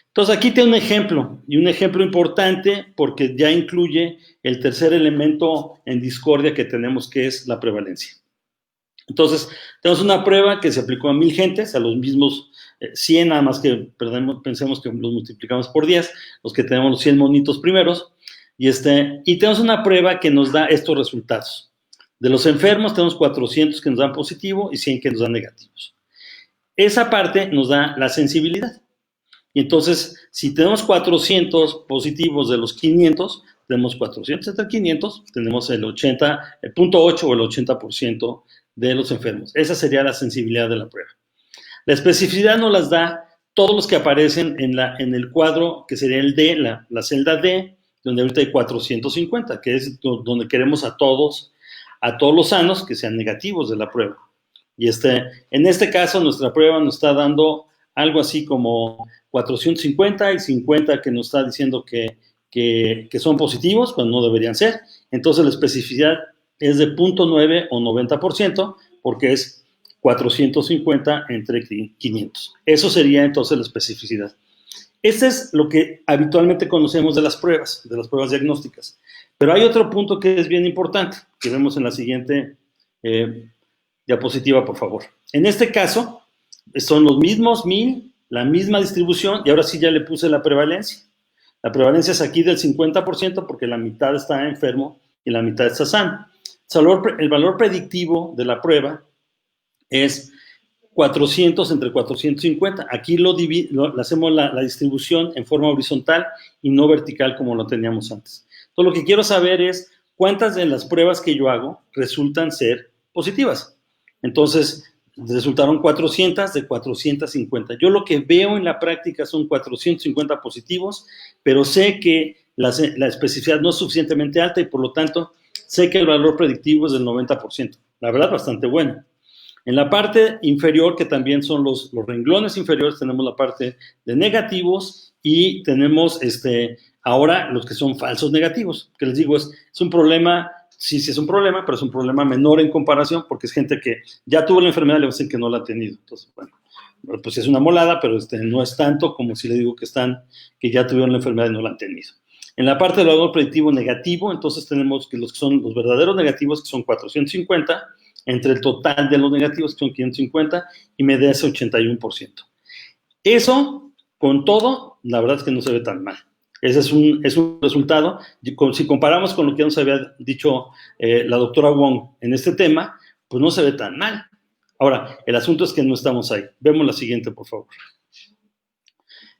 Entonces, aquí tengo un ejemplo, y un ejemplo importante porque ya incluye el tercer elemento en discordia que tenemos, que es la prevalencia. Entonces, tenemos una prueba que se aplicó a 1,000 gentes, a los mismos 100, nada más que pensemos que los multiplicamos por 10, los que tenemos los 100 monitos primeros, y tenemos una prueba que nos da estos resultados. De los enfermos tenemos 400 que nos dan positivo y 100 que nos dan negativos. Esa parte nos da la sensibilidad. Y entonces, si tenemos 400 positivos de los 500, tenemos 400 entre 500, tenemos el 80.8 o el 80% de los enfermos. Esa sería la sensibilidad de la prueba. La especificidad nos las da todos los que aparecen en el cuadro, que sería el D, la celda D, donde ahorita hay 450, que es donde queremos a todos los sanos que sean negativos de la prueba. Y en este caso, nuestra prueba nos está dando algo así como 450 y 50 que nos está diciendo que son positivos cuando no deberían ser. Entonces la especificidad es de 0.9 o 90% porque es 450 entre 500. Eso sería entonces la especificidad. Este es lo que habitualmente conocemos de las pruebas diagnósticas. Pero hay otro punto que es bien importante, que vemos en la siguiente diapositiva, por favor. En este caso, son los mismos 1000, la misma distribución, y ahora sí ya le puse la prevalencia. La prevalencia es aquí del 50% porque la mitad está enfermo y la mitad está sano. El valor predictivo de la prueba es 400 entre 450. Aquí hacemos la distribución en forma horizontal y no vertical como lo teníamos antes. Entonces, lo que quiero saber es cuántas de las pruebas que yo hago resultan ser positivas. Entonces, resultaron 400 de 450. Yo lo que veo en la práctica son 450 positivos, pero sé que la especificidad no es suficientemente alta y por lo tanto sé que el valor predictivo es del 90%. La verdad, bastante bueno. En la parte inferior, que también son los renglones inferiores, tenemos la parte de negativos y tenemos ahora los que son falsos negativos, que les digo, es un problema, sí es un problema, pero es un problema menor en comparación porque es gente que ya tuvo la enfermedad y le dicen que no la ha tenido. Entonces, bueno, pues es una molada, pero no es tanto como si le digo que ya tuvieron la enfermedad y no la han tenido. En la parte del valor predictivo negativo, entonces tenemos que los que son los verdaderos negativos, que son 450, entre el total de los negativos, que son 550, y me da ese 81%. Eso, con todo, la verdad es que no se ve tan mal. Ese es un resultado. Si comparamos con lo que nos había dicho la doctora Wong en este tema, pues no se ve tan mal. Ahora, el asunto es que no estamos ahí. Vemos la siguiente, por favor.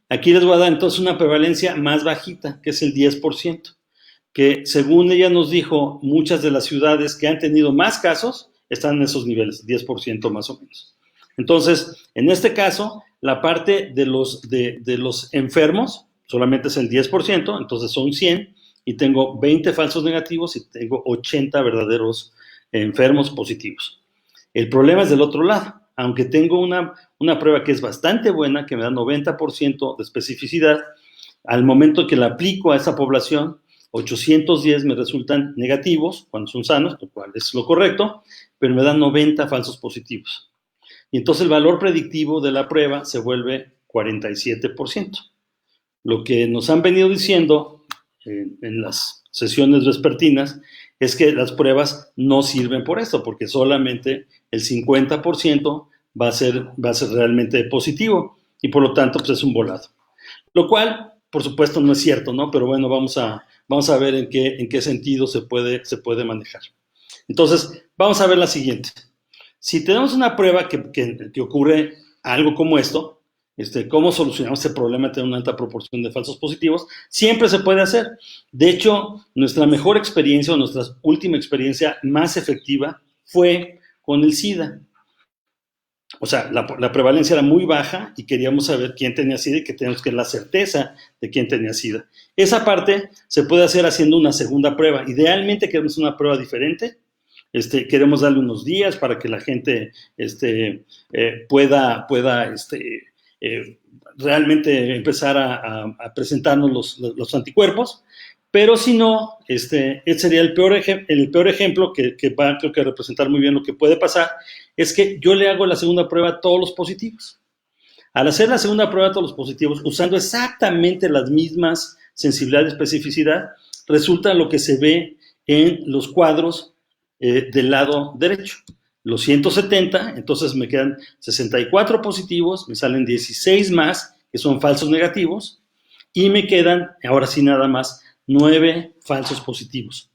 Aquí les voy a dar entonces una prevalencia más bajita, que es el 10%, que según ella nos dijo, muchas de las ciudades que han tenido más casos están en esos niveles, 10% más o menos. Entonces, en este caso, la parte de los enfermos solamente es el 10%, entonces son 100, y tengo 20 falsos negativos y tengo 80 verdaderos enfermos positivos. El problema es del otro lado. Aunque tengo una prueba que es bastante buena, que me da 90% de especificidad, al momento que la aplico a esa población, 810 me resultan negativos cuando son sanos, lo cual es lo correcto, pero me dan 90 falsos positivos. Y entonces el valor predictivo de la prueba se vuelve 47%. Lo que nos han venido diciendo en las sesiones vespertinas es que las pruebas no sirven por esto, porque solamente el 50% va a ser realmente positivo y por lo tanto pues es un volado. Lo cual, por supuesto, no es cierto, ¿no? Pero bueno, vamos a ver en qué sentido se puede manejar. Entonces, vamos a ver la siguiente. Si tenemos una prueba que ocurre algo como esto, cómo solucionamos este problema de tener una alta proporción de falsos positivos, siempre se puede hacer. De hecho, nuestra mejor experiencia o nuestra última experiencia más efectiva fue con el SIDA. O sea, la prevalencia era muy baja y queríamos saber quién tenía SIDA y que teníamos que tener la certeza de quién tenía SIDA. Esa parte se puede hacer haciendo una segunda prueba. Idealmente queremos una prueba diferente. Queremos darle unos días para que la gente pueda realmente empezar a presentarnos los anticuerpos, pero si no, este sería el peor ejemplo que va, creo que, a representar muy bien lo que puede pasar, es que yo le hago la segunda prueba a todos los positivos. Al hacer la segunda prueba a todos los positivos, usando exactamente las mismas sensibilidad y especificidad, resulta lo que se ve en los cuadros del lado derecho. Los 170, entonces me quedan 64 positivos, me salen 16 más, que son falsos negativos, y me quedan, ahora sí nada más, 9 falsos positivos.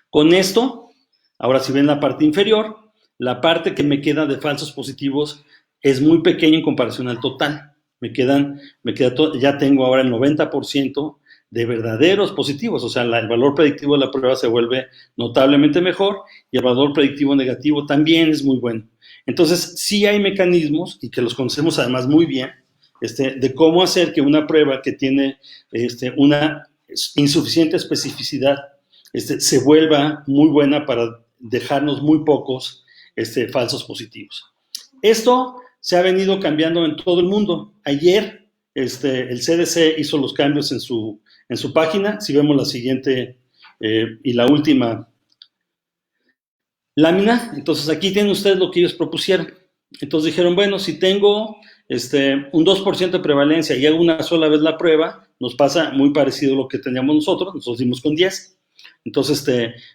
Con esto, ahora si ven la parte inferior, la parte que me queda de falsos positivos es muy pequeña en comparación al total. Ya tengo ahora el 90% de verdaderos positivos, o sea, el valor predictivo de la prueba se vuelve notablemente mejor y el valor predictivo negativo también es muy bueno. Entonces, sí hay mecanismos, y que los conocemos además muy bien, de cómo hacer que una prueba que tiene una insuficiente especificidad se vuelva muy buena para dejarnos muy pocos falsos positivos. Esto se ha venido cambiando en todo el mundo. Ayer el CDC hizo los cambios en su página. Si vemos la siguiente y la última lámina, entonces aquí tienen ustedes lo que ellos propusieron. Entonces dijeron, bueno, si tengo un 2% de prevalencia y hago una sola vez la prueba, nos pasa muy parecido a lo que teníamos nosotros dimos con 10. Entonces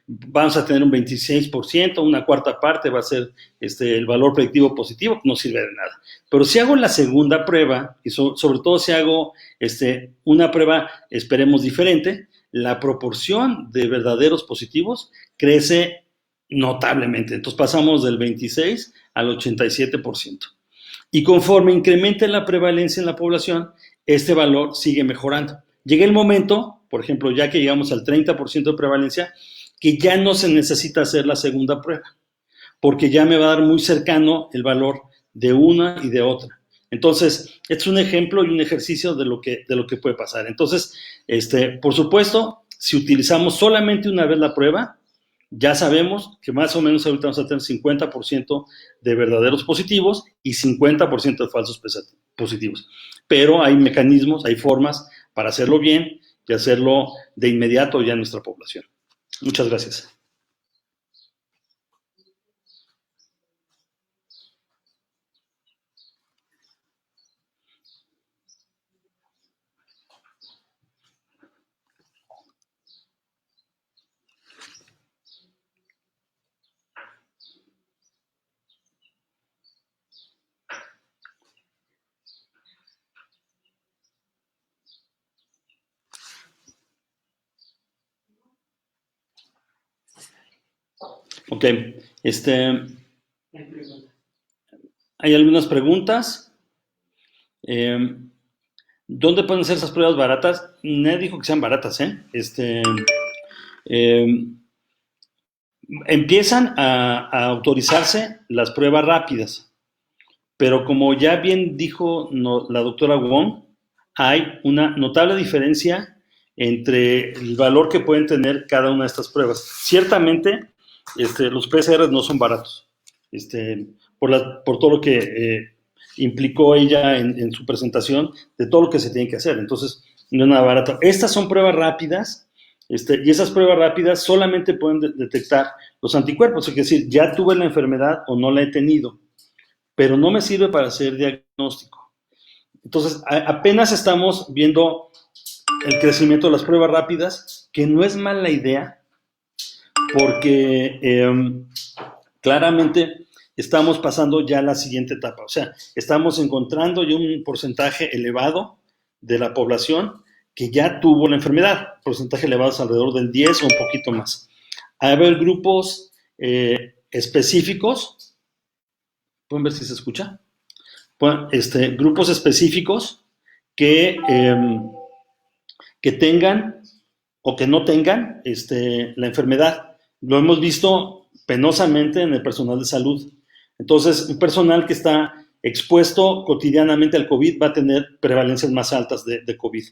vamos a tener un 26%, una cuarta parte va a ser el valor predictivo positivo, no sirve de nada. Pero si hago la segunda prueba, y sobre todo si hago una prueba, esperemos, diferente, la proporción de verdaderos positivos crece notablemente. Entonces pasamos del 26 al 87%. Y conforme incremente la prevalencia en la población, este valor sigue mejorando. Llega el momento, por ejemplo, ya que llegamos al 30% de prevalencia, que ya no se necesita hacer la segunda prueba, porque ya me va a dar muy cercano el valor de una y de otra. Entonces, es un ejemplo y un ejercicio de lo que puede pasar. Entonces, por supuesto, si utilizamos solamente una vez la prueba, ya sabemos que más o menos ahorita vamos a tener 50% de verdaderos positivos y 50% de falsos positivos. Pero hay mecanismos, hay formas para hacerlo bien y hacerlo de inmediato ya en nuestra población. Muchas gracias. Ok, hay algunas preguntas. ¿Dónde pueden ser esas pruebas baratas? Nadie dijo que sean baratas, ¿eh? Empiezan a autorizarse las pruebas rápidas, pero como ya bien dijo la doctora Wong, hay una notable diferencia entre el valor que pueden tener cada una de estas pruebas. Ciertamente, los PCR no son baratos, por todo lo que implicó ella en su presentación, de todo lo que se tiene que hacer. Entonces, no es nada barato. Estas son pruebas rápidas, y esas pruebas rápidas solamente pueden detectar los anticuerpos, es decir, ya tuve la enfermedad o no la he tenido, pero no me sirve para hacer diagnóstico. Entonces, apenas estamos viendo el crecimiento de las pruebas rápidas, que no es mala idea, porque claramente estamos pasando ya a la siguiente etapa. O sea, estamos encontrando ya un porcentaje elevado de la población que ya tuvo la enfermedad. Porcentaje elevado es alrededor del 10 o un poquito más. A ver, grupos específicos. ¿Pueden ver si se escucha? Grupos específicos que tengan o que no tengan la enfermedad. Lo hemos visto penosamente en el personal de salud. Entonces, un personal que está expuesto cotidianamente al COVID va a tener prevalencias más altas de COVID.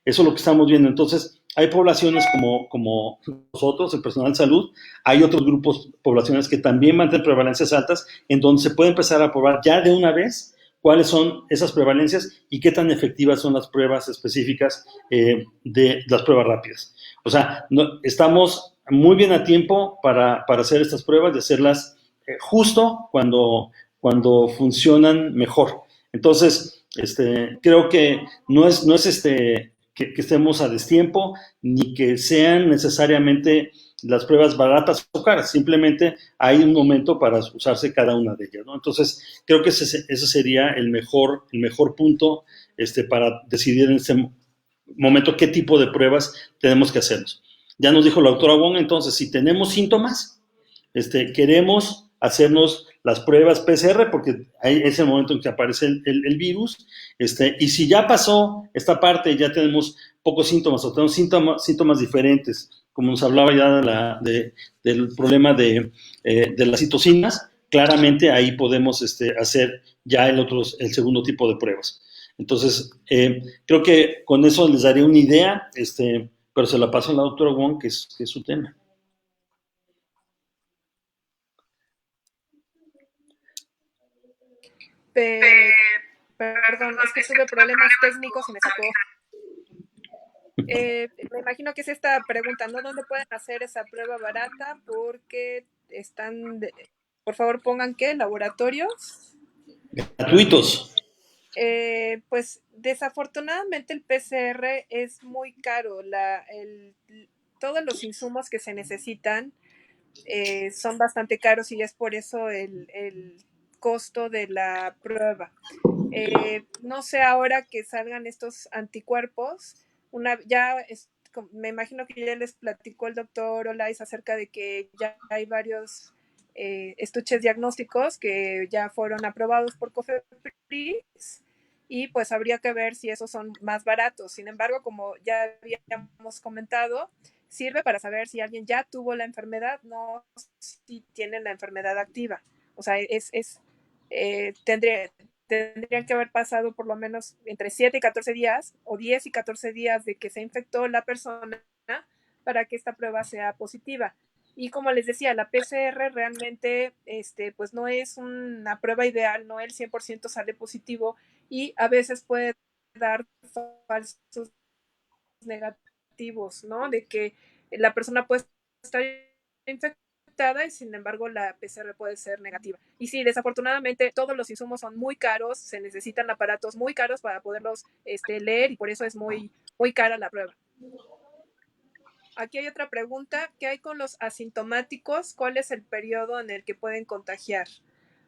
Eso es lo que estamos viendo. Entonces, hay poblaciones como nosotros, el personal de salud, hay otros grupos, poblaciones que también van a tener prevalencias altas, en donde se puede empezar a probar ya de una vez cuáles son esas prevalencias y qué tan efectivas son las pruebas específicas de las pruebas rápidas. O sea, estamos muy bien a tiempo para hacer estas pruebas, de hacerlas justo cuando funcionan mejor. Entonces, creo que no es que estemos a destiempo, ni que sean necesariamente las pruebas baratas o caras, simplemente hay un momento para usarse cada una de ellas, ¿no? Entonces, creo que ese sería el mejor punto para decidir en este momento qué tipo de pruebas tenemos que hacernos. Ya nos dijo la doctora Wong, entonces, si tenemos síntomas, queremos hacernos las pruebas PCR, porque ahí es el momento en que aparece el virus, y si ya pasó esta parte, ya tenemos pocos síntomas, o tenemos síntomas diferentes, como nos hablaba ya del problema de las citocinas, claramente ahí podemos hacer ya el segundo tipo de pruebas. Entonces, creo que con eso les daría una idea, pero se la paso a la doctora Wong, que es su tema. Pe- Perdón, es que tuve problemas técnicos y me sacó. Me imagino que es esta pregunta, ¿no? ¿Dónde pueden hacer esa prueba barata? Porque por favor pongan qué, laboratorios. Gratuitos. Pues desafortunadamente el PCR es muy caro. Todos los insumos que se necesitan son bastante caros y es por eso el costo de la prueba. No sé ahora que salgan estos anticuerpos, me imagino que ya les platicó el doctor Olais acerca de que ya hay varios estuches diagnósticos que ya fueron aprobados por COFEPRIS y pues habría que ver si esos son más baratos. Sin embargo, como ya habíamos comentado, sirve para saber si alguien ya tuvo la enfermedad, no si tiene la enfermedad activa. O sea, tendrían que haber pasado por lo menos entre 7 y 14 días o 10 y 14 días de que se infectó la persona para que esta prueba sea positiva. Y como les decía, la PCR realmente pues no es una prueba ideal, no el 100% sale positivo y a veces puede dar falsos negativos, ¿no? De que la persona puede estar infectada y sin embargo la PCR puede ser negativa. Y sí, desafortunadamente todos los insumos son muy caros, se necesitan aparatos muy caros para poderlos leer y por eso es muy, muy cara la prueba. Aquí hay otra pregunta, ¿qué hay con los asintomáticos? ¿Cuál es el periodo en el que pueden contagiar?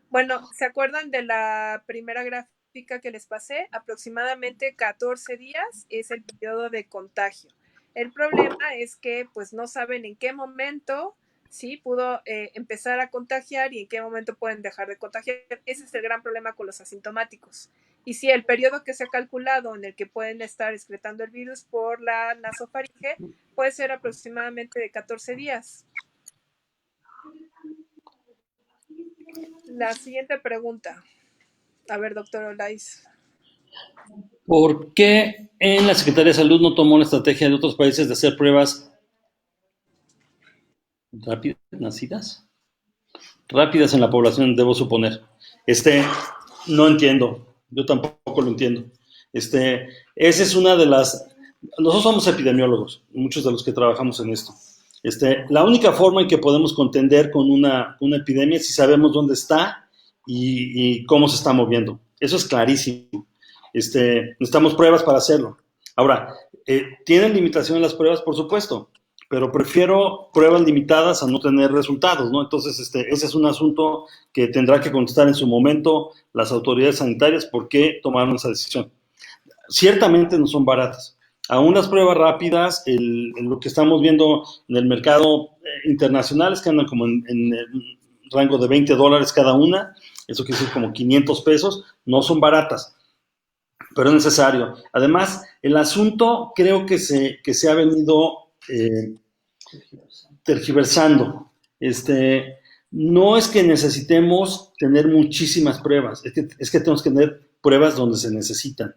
Bueno, ¿se acuerdan de la primera gráfica que les pasé? Aproximadamente 14 días es el periodo de contagio. El problema es que pues no saben en qué momento sí pudo empezar a contagiar y en qué momento pueden dejar de contagiar. Ese es el gran problema con los asintomáticos. Y sí, el periodo que se ha calculado en el que pueden estar excretando el virus por la nasofaringe puede ser aproximadamente de 14 días. La siguiente pregunta. A ver, doctor Olais. ¿Por qué en la Secretaría de Salud no tomó la estrategia de otros países de hacer pruebas rápidas, nacidas? Rápidas en la población, debo suponer. No entiendo, yo tampoco lo entiendo. Esa es una de las... Nosotros somos epidemiólogos, muchos de los que trabajamos en esto. La única forma en que podemos contender con una epidemia es si sabemos dónde está y cómo se está moviendo. Eso es clarísimo. Necesitamos pruebas para hacerlo. Ahora, ¿tienen limitaciones las pruebas? Por supuesto, pero prefiero pruebas limitadas a no tener resultados, ¿no? Entonces, ese es un asunto que tendrá que contestar en su momento las autoridades sanitarias por qué tomaron esa decisión. Ciertamente no son baratas. Aún las pruebas rápidas, lo que estamos viendo en el mercado internacional es que andan como en el rango de $20 cada una, eso quiere decir como 500 pesos, no son baratas, pero es necesario. Además, el asunto creo que se ha venido tergiversando. No es que necesitemos tener muchísimas pruebas, es que tenemos que tener pruebas donde se necesitan.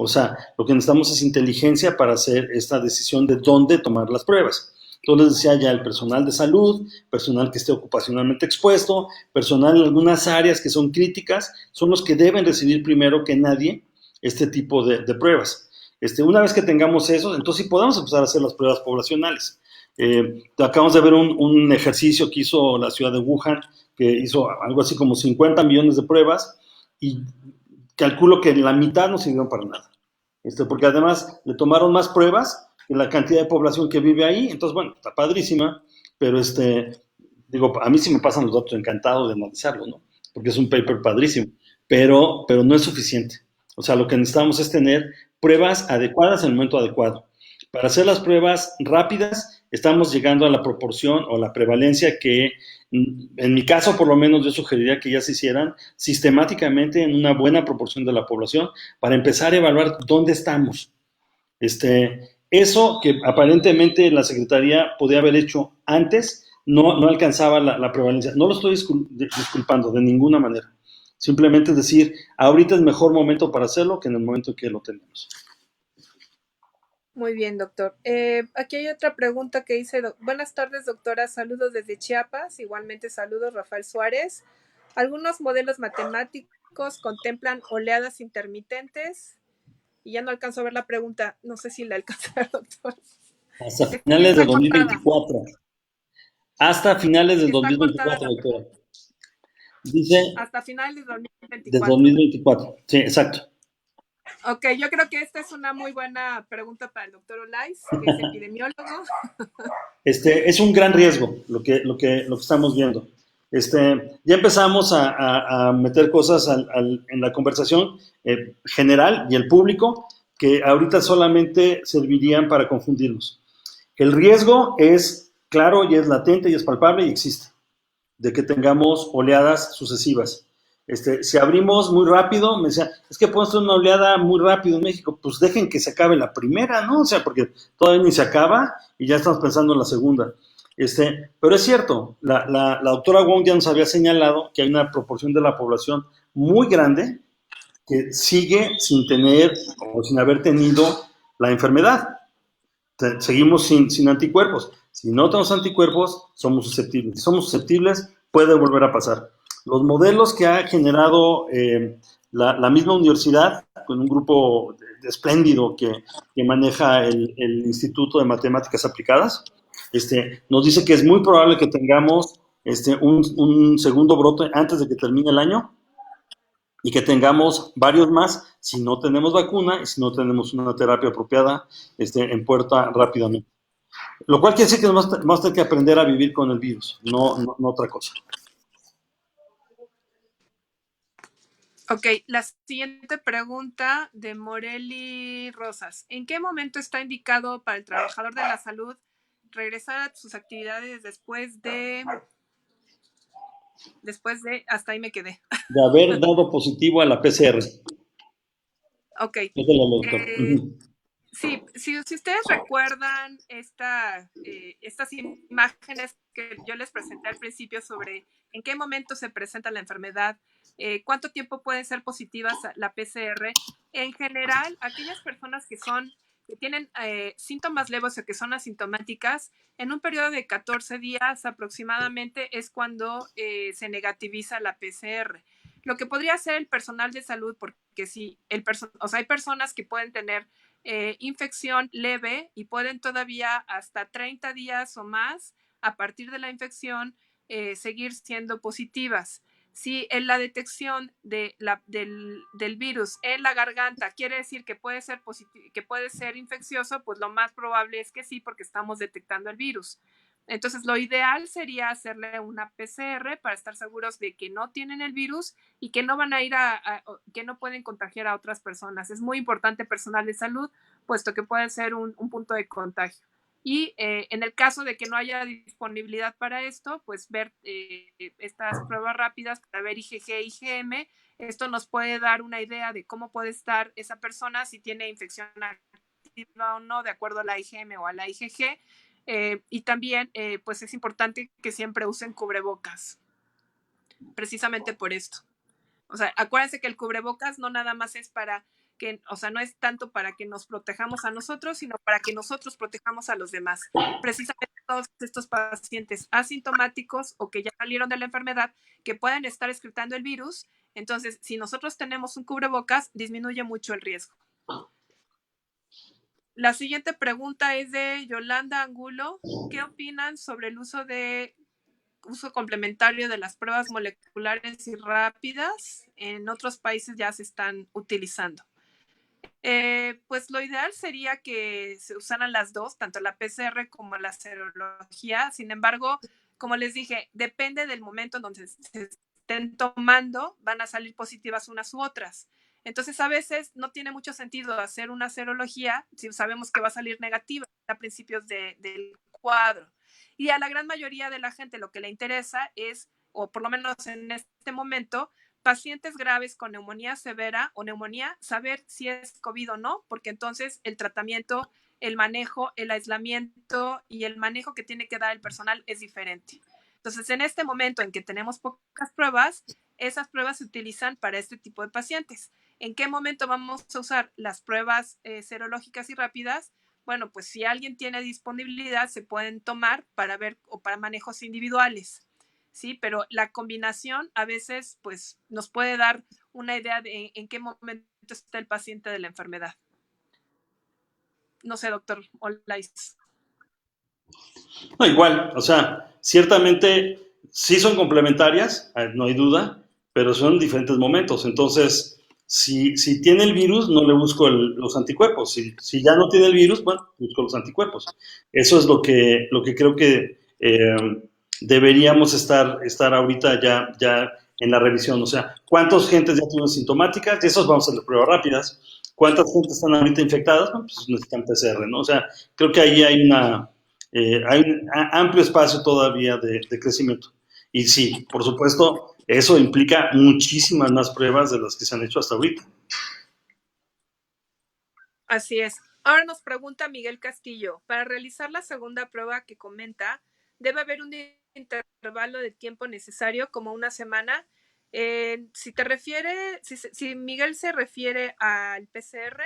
O sea, lo que necesitamos es inteligencia para hacer esta decisión de dónde tomar las pruebas. Entonces decía ya el personal de salud, personal que esté ocupacionalmente expuesto, personal en algunas áreas que son críticas, son los que deben recibir primero que nadie este tipo de pruebas. Una vez que tengamos eso, entonces sí podemos empezar a hacer las pruebas poblacionales. Acabamos de ver un ejercicio que hizo la ciudad de Wuhan, que hizo algo así como 50 millones de pruebas y calculo que la mitad no sirvieron para nada. Porque además le tomaron más pruebas que la cantidad de población que vive ahí. Entonces, bueno, está padrísima, pero digo, a mí sí me pasan los datos, encantado de analizarlo, ¿no? Porque es un paper padrísimo, pero no es suficiente. O sea, lo que necesitamos es tener pruebas adecuadas en el momento adecuado. Para hacer las pruebas rápidas, estamos llegando a la proporción o la prevalencia que, en mi caso, por lo menos, yo sugeriría que ya se hicieran sistemáticamente en una buena proporción de la población para empezar a evaluar dónde estamos. Eso que aparentemente la Secretaría podía haber hecho antes, no alcanzaba la prevalencia. No lo estoy disculpando de ninguna manera. Simplemente es decir, ahorita es mejor momento para hacerlo que en el momento en que lo tenemos. Muy bien, doctor. Aquí hay otra pregunta que dice, buenas tardes, doctora, saludos desde Chiapas, igualmente saludos, Rafael Suárez. Algunos modelos matemáticos contemplan oleadas intermitentes. Y ya no alcanzo a ver la pregunta, no sé si la alcanza a ver, doctor. Hasta finales de 2024. Hasta finales del Está 2024, cortada. doctora. Dice Hasta finales de de 2024. 2024. Sí, exacto. Ok, yo creo que esta es una muy buena pregunta para el doctor Olais, que es epidemiólogo. Es un gran riesgo lo que estamos viendo. Ya empezamos a meter cosas en la conversación general y el público que ahorita solamente servirían para confundirnos. El riesgo es claro y es latente y es palpable y existe, de que tengamos oleadas sucesivas. Si abrimos muy rápido, me decía, es que podemos tener una oleada muy rápido en México, pues dejen que se acabe la primera, ¿no? O sea, porque todavía ni se acaba y ya estamos pensando en la segunda. Pero es cierto, la doctora Wong ya nos había señalado que hay una proporción de la población muy grande que sigue sin tener o sin haber tenido la enfermedad. Seguimos sin anticuerpos. Si no tenemos anticuerpos, somos susceptibles. Si somos susceptibles, puede volver a pasar. Los modelos que ha generado la misma universidad, con un grupo espléndido que maneja el Instituto de Matemáticas Aplicadas, nos dice que es muy probable que tengamos un segundo brote antes de que termine el año y que tengamos varios más si no tenemos vacuna y si no tenemos una terapia apropiada en puerta rápidamente. Lo cual quiere decir que vamos a tener que aprender a vivir con el virus, no otra cosa. Ok, la siguiente pregunta de Moreli Rosas. ¿En qué momento está indicado para el trabajador de la salud regresar a sus actividades después de, hasta ahí me quedé? De haber dado positivo a la PCR. Ok. Sí, si ustedes recuerdan estas imágenes que yo les presenté al principio sobre en qué momento se presenta la enfermedad, cuánto tiempo pueden ser positivas la PCR, en general, aquellas personas que tienen síntomas leves o que son asintomáticas, en un periodo de 14 días aproximadamente es cuando se negativiza la PCR. Lo que podría hacer el personal de salud, porque si hay personas que pueden tener infección leve y pueden todavía hasta 30 días o más a partir de la infección seguir siendo positivas. Si en la detección del virus en la garganta quiere decir que puede ser infeccioso, pues lo más probable es que sí, porque estamos detectando el virus. Entonces, lo ideal sería hacerle una PCR para estar seguros de que no tienen el virus y que no van a ir que no pueden contagiar a otras personas. Es muy importante personal de salud, puesto que puede ser un punto de contagio. Y en el caso de que no haya disponibilidad para esto, pues ver estas pruebas rápidas para ver IgG, IgM. Esto nos puede dar una idea de cómo puede estar esa persona, si tiene infección activa o no, de acuerdo a la IgM o a la IgG. Y también, pues es importante que siempre usen cubrebocas, precisamente por esto. O sea, acuérdense que el cubrebocas no nada más es para que, o sea, no es tanto para que nos protejamos a nosotros, sino para que nosotros protejamos a los demás. Precisamente todos estos pacientes asintomáticos o que ya salieron de la enfermedad, que pueden estar excretando el virus, entonces, si nosotros tenemos un cubrebocas, disminuye mucho el riesgo. La siguiente pregunta es de Yolanda Angulo. ¿Qué opinan sobre el uso complementario de las pruebas moleculares y rápidas? En otros países ya se están utilizando. Pues lo ideal sería que se usaran las dos, tanto la PCR como la serología. Sin embargo, como les dije, depende del momento en donde se estén tomando, van a salir positivas unas u otras. Entonces, a veces no tiene mucho sentido hacer una serología si sabemos que va a salir negativa a principios del cuadro. Y a la gran mayoría de la gente lo que le interesa es, o por lo menos en este momento, pacientes graves con neumonía severa o neumonía, saber si es COVID o no, porque entonces el tratamiento, el manejo, el aislamiento y el manejo que tiene que dar el personal es diferente. Entonces, en este momento en que tenemos pocas pruebas, esas pruebas se utilizan para este tipo de pacientes. ¿En qué momento vamos a usar las pruebas serológicas y rápidas? Bueno, pues si alguien tiene disponibilidad, se pueden tomar para ver o para manejos individuales. Sí, pero la combinación a veces pues nos puede dar una idea de en qué momento está el paciente de la enfermedad. No sé, doctor Olais. No, igual, o sea, ciertamente sí son complementarias, no hay duda, pero son diferentes momentos. Entonces, si tiene el virus, no le busco los anticuerpos. Si ya no tiene el virus, bueno, busco los anticuerpos. Eso es lo que creo que deberíamos estar ahorita ya en la revisión. O sea, ¿cuántas gentes ya tienen sintomáticas? De esos vamos a hacer pruebas rápidas. ¿Cuántas gentes están ahorita infectadas? Bueno, pues necesitan PCR, ¿no? O sea, creo que ahí hay un amplio espacio todavía de crecimiento. Y sí, por supuesto, eso implica muchísimas más pruebas de las que se han hecho hasta ahorita. Así es. Ahora nos pregunta Miguel Castillo, para realizar la segunda prueba que comenta, ¿debe haber un intervalo de tiempo necesario, como una semana? Si Miguel se refiere al PCR,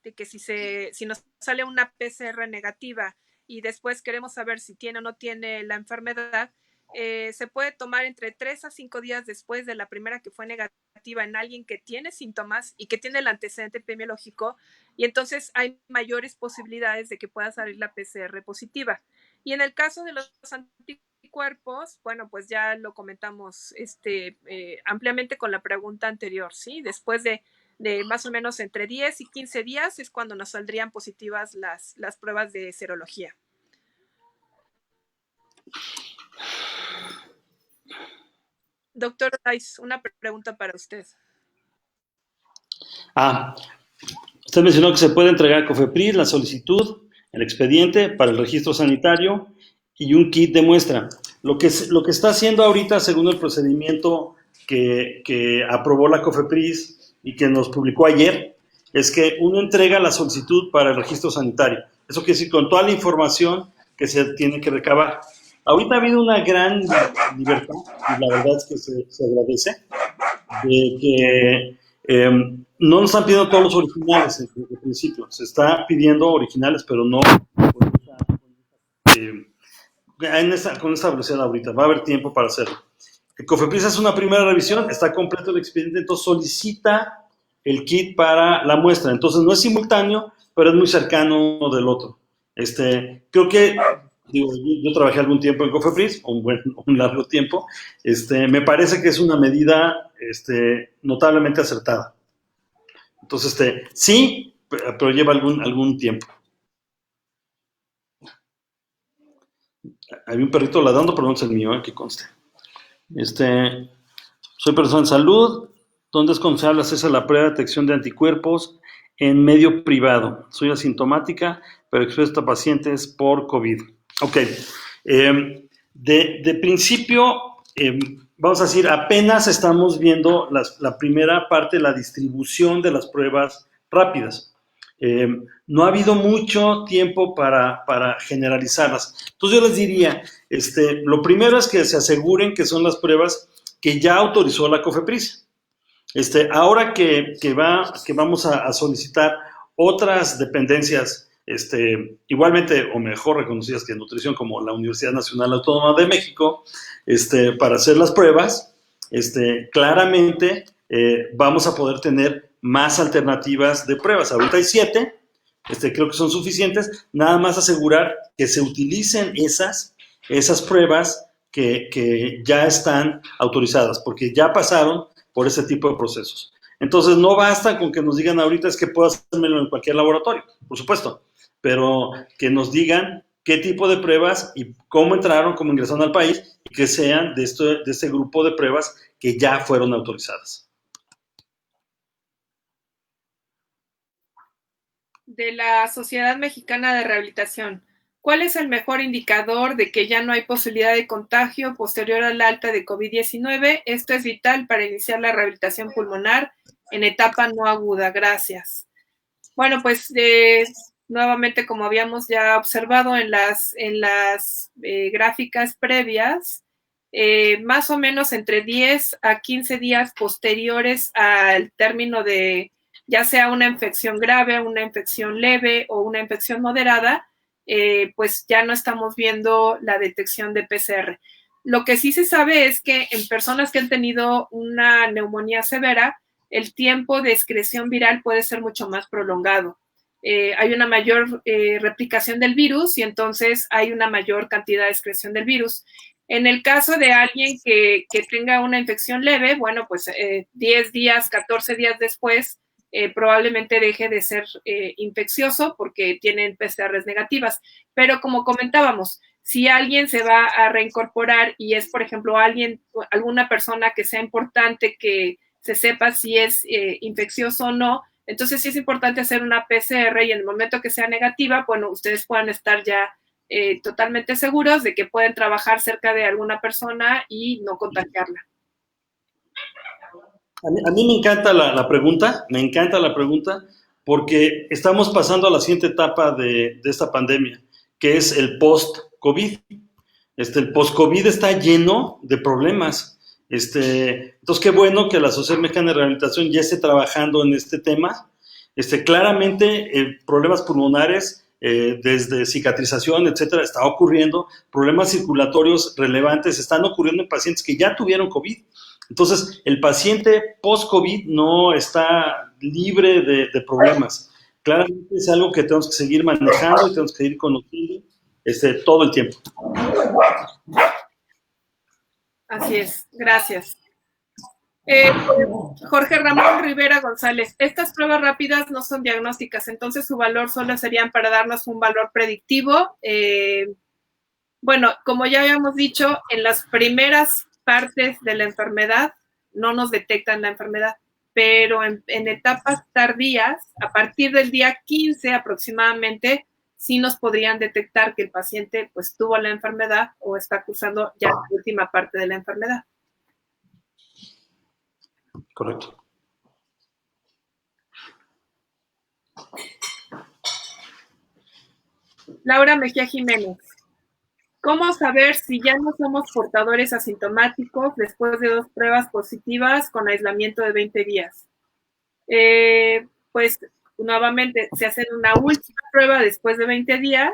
de que si nos sale una PCR negativa y después queremos saber si tiene o no tiene la enfermedad, se puede tomar entre 3 a 5 días después de la primera que fue negativa en alguien que tiene síntomas y que tiene el antecedente epidemiológico, y entonces hay mayores posibilidades de que pueda salir la PCR positiva. Y en el caso de los anticuerpos, bueno, pues ya lo comentamos ampliamente con la pregunta anterior, ¿sí? Después de más o menos entre 10 y 15 días es cuando nos saldrían positivas las pruebas de serología. Doctor Rice, una pregunta para usted. Usted mencionó que se puede entregar a COFEPRIS la solicitud, el expediente para el registro sanitario y un kit de muestra. Lo que está haciendo ahorita, según el procedimiento que aprobó la COFEPRIS y que nos publicó ayer, es que uno entrega la solicitud para el registro sanitario. Eso quiere decir con toda la información que se tiene que recabar. Ahorita ha habido una gran libertad, y la verdad es que se agradece, de que no nos están pidiendo todos los originales en principio. Se está pidiendo originales, pero no con esta velocidad ahorita. Va a haber tiempo para hacerlo. El COFEPRIS hace una primera revisión, está completo el expediente, entonces solicita el kit para la muestra. Entonces no es simultáneo, pero es muy cercano uno del otro. Creo que yo trabajé algún tiempo en COFEPRIS, un largo tiempo. Me parece que es una medida notablemente acertada. Entonces, sí, pero lleva algún tiempo. Hay un perrito ladrando, pero no es el mío, que conste. Soy persona en salud. ¿Dónde es confiable hacerse la prueba de detección de anticuerpos? En medio privado. Soy asintomática, pero expuesta a pacientes por COVID. Ok. De principio, vamos a decir, apenas estamos viendo la primera parte, la distribución de las pruebas rápidas. No ha habido mucho tiempo para generalizarlas. Entonces yo les diría, lo primero es que se aseguren que son las pruebas que ya autorizó la COFEPRIS. Ahora que vamos a solicitar otras dependencias, igualmente o mejor reconocidas que en nutrición, como la Universidad Nacional Autónoma de México, para hacer las pruebas, claramente vamos a poder tener más alternativas de pruebas. Ahorita hay 7, creo que son suficientes. Nada más asegurar que se utilicen esas pruebas que ya están autorizadas, porque ya pasaron por ese tipo de procesos. Entonces, no basta con que nos digan ahorita es que puedo hacérmelo en cualquier laboratorio, por supuesto, pero que nos digan qué tipo de pruebas y cómo entraron, cómo ingresaron al país, y que sean de este grupo de pruebas que ya fueron autorizadas. De la Sociedad Mexicana de Rehabilitación, ¿cuál es el mejor indicador de que ya no hay posibilidad de contagio posterior al alta de COVID-19? Esto es vital para iniciar la rehabilitación pulmonar en etapa no aguda. Gracias. Bueno, pues nuevamente, como habíamos ya observado en las gráficas previas, más o menos entre 10 a 15 días posteriores al término de ya sea una infección grave, una infección leve o una infección moderada, pues ya no estamos viendo la detección de PCR. Lo que sí se sabe es que en personas que han tenido una neumonía severa, el tiempo de excreción viral puede ser mucho más prolongado. Hay una mayor replicación del virus y entonces hay una mayor cantidad de excreción del virus. En el caso de alguien que tenga una infección leve, bueno, pues 10 días, 14 días después, probablemente deje de ser infeccioso porque tienen PCRs negativas. Pero como comentábamos, si alguien se va a reincorporar y es, por ejemplo, alguna persona que sea importante que se sepa si es infeccioso o no, entonces sí es importante hacer una PCR y en el momento que sea negativa, bueno, ustedes puedan estar ya totalmente seguros de que pueden trabajar cerca de alguna persona y no contagiarla. A mí me encanta la pregunta, porque estamos pasando a la siguiente etapa de esta pandemia, que es el post-COVID. El post-COVID está lleno de problemas. Entonces, qué bueno que la Sociedad Mexicana de Rehabilitación ya esté trabajando en este tema. Claramente, problemas pulmonares, desde cicatrización, etcétera, está ocurriendo. Problemas circulatorios relevantes están ocurriendo en pacientes que ya tuvieron COVID. Entonces, el paciente post-COVID no está libre de problemas. Claramente es algo que tenemos que seguir manejando y tenemos que seguir conociendo todo el tiempo. Así es, gracias. Jorge Ramón Rivera González, estas pruebas rápidas no son diagnósticas, entonces su valor solo serían para darnos un valor predictivo. Bueno, como ya habíamos dicho, en las primeras partes de la enfermedad no nos detectan la enfermedad, pero en etapas tardías, a partir del día 15 aproximadamente, sí nos podrían detectar que el paciente pues tuvo la enfermedad o está cursando ya la última parte de la enfermedad. Correcto. Laura Mejía Jiménez. ¿Cómo saber si ya no somos portadores asintomáticos después de 2 pruebas positivas con aislamiento de 20 días? Pues nuevamente se hace una última prueba después de 20 días.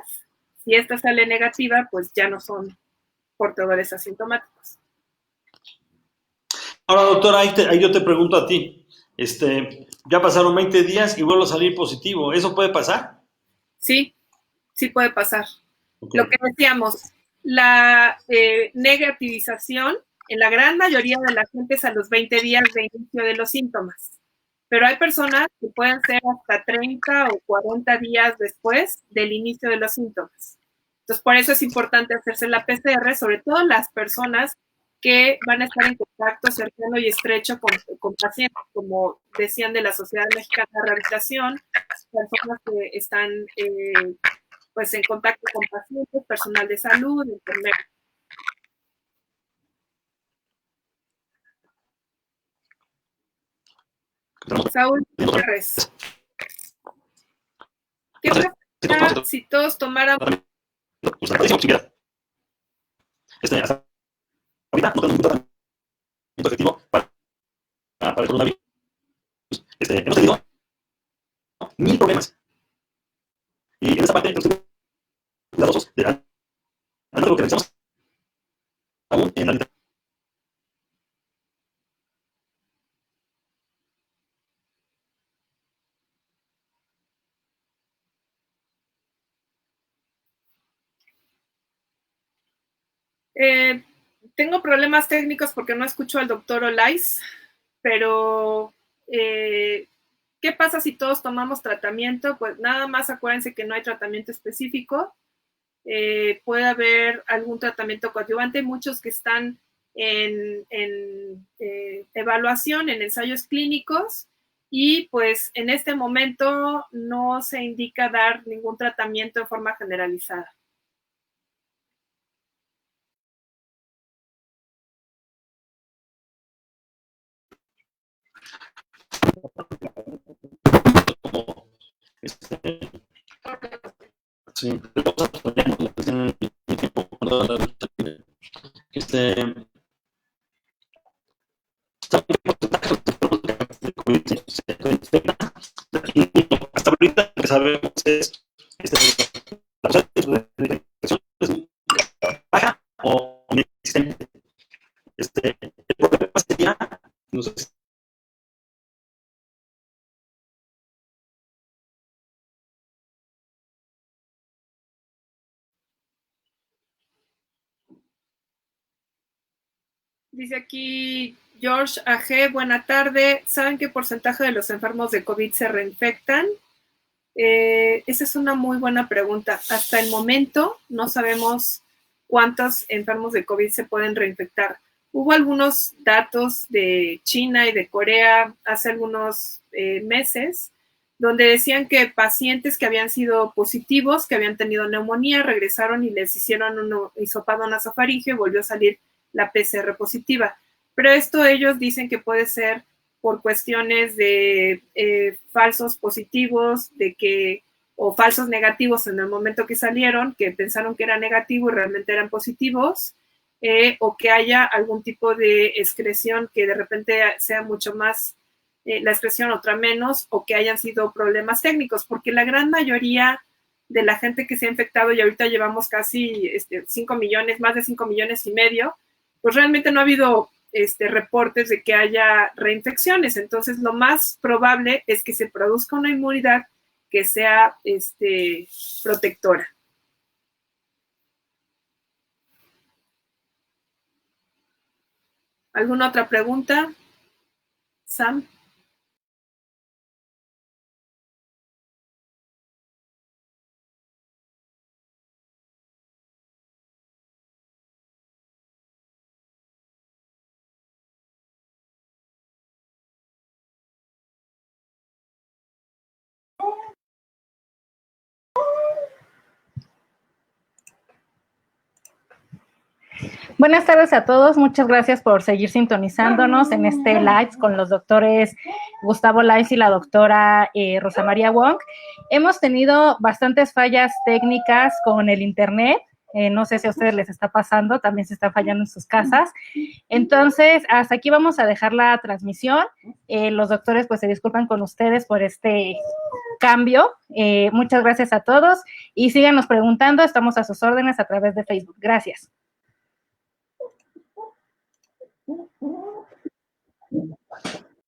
Si esta sale negativa, pues ya no son portadores asintomáticos. Ahora, doctora, ahí yo te pregunto a ti. Ya pasaron 20 días y vuelvo a salir positivo. ¿Eso puede pasar? Sí, sí puede pasar. Okay. Lo que decíamos, la negativización en la gran mayoría de la gente es a los 20 días de inicio de los síntomas. Pero hay personas que pueden ser hasta 30 o 40 días después del inicio de los síntomas. Entonces, por eso es importante hacerse la PCR, sobre todo las personas que van a estar en contacto cercano y estrecho con pacientes, como decían de la Sociedad Mexicana de Rehabilitación, personas que están pues en contacto con pacientes, personal de salud, enfermeros. Saúl Gutiérrez. ¿Qué pasa si todos tomaran ahorita no tenemos ningún tratamiento efectivo para el coronavirus? Hemos tenido 1000 problemas. Y en esa parte hemos tenido cuidadosos de lo que realizamos aún en la literatura. Tengo problemas técnicos porque no escucho al doctor Olais, pero ¿qué pasa si todos tomamos tratamiento? Pues nada más acuérdense que no hay tratamiento específico. Puede haber algún tratamiento coadyuvante, muchos que están en evaluación, en ensayos clínicos, y pues en este momento no se indica dar ningún tratamiento de forma generalizada. Sí. Hasta ahorita lo que sabemos es baja o inexistente. El problema sería, no sé Dice aquí George AG, buena tarde. ¿Saben qué porcentaje de los enfermos de COVID se reinfectan? Esa es una muy buena pregunta. Hasta el momento no sabemos cuántos enfermos de COVID se pueden reinfectar. Hubo algunos datos de China y de Corea hace algunos meses donde decían que pacientes que habían sido positivos, que habían tenido neumonía, regresaron y les hicieron un hisopado nasofaríngeo y volvió a salir la PCR positiva. Pero esto ellos dicen que puede ser por cuestiones de falsos positivos, o falsos negativos en el momento que salieron, que pensaron que era negativo y realmente eran positivos, o que haya algún tipo de excreción que de repente sea mucho más la excreción, otra menos, o que hayan sido problemas técnicos, porque la gran mayoría de la gente que se ha infectado, y ahorita llevamos casi 5 millones, más de 5 millones y medio, pues realmente no ha habido reportes de que haya reinfecciones. Entonces, lo más probable es que se produzca una inmunidad que sea protectora. ¿Alguna otra pregunta, Sam? Buenas tardes a todos, muchas gracias por seguir sintonizándonos en este live con los doctores Gustavo Lais y la doctora Rosa María Wong. Hemos tenido bastantes fallas técnicas con el internet, no sé si a ustedes les está pasando, también se está fallando en sus casas. Entonces, hasta aquí vamos a dejar la transmisión. Los doctores pues se disculpan con ustedes por este cambio. Muchas gracias a todos y síganos preguntando, estamos a sus órdenes a través de Facebook. Gracias.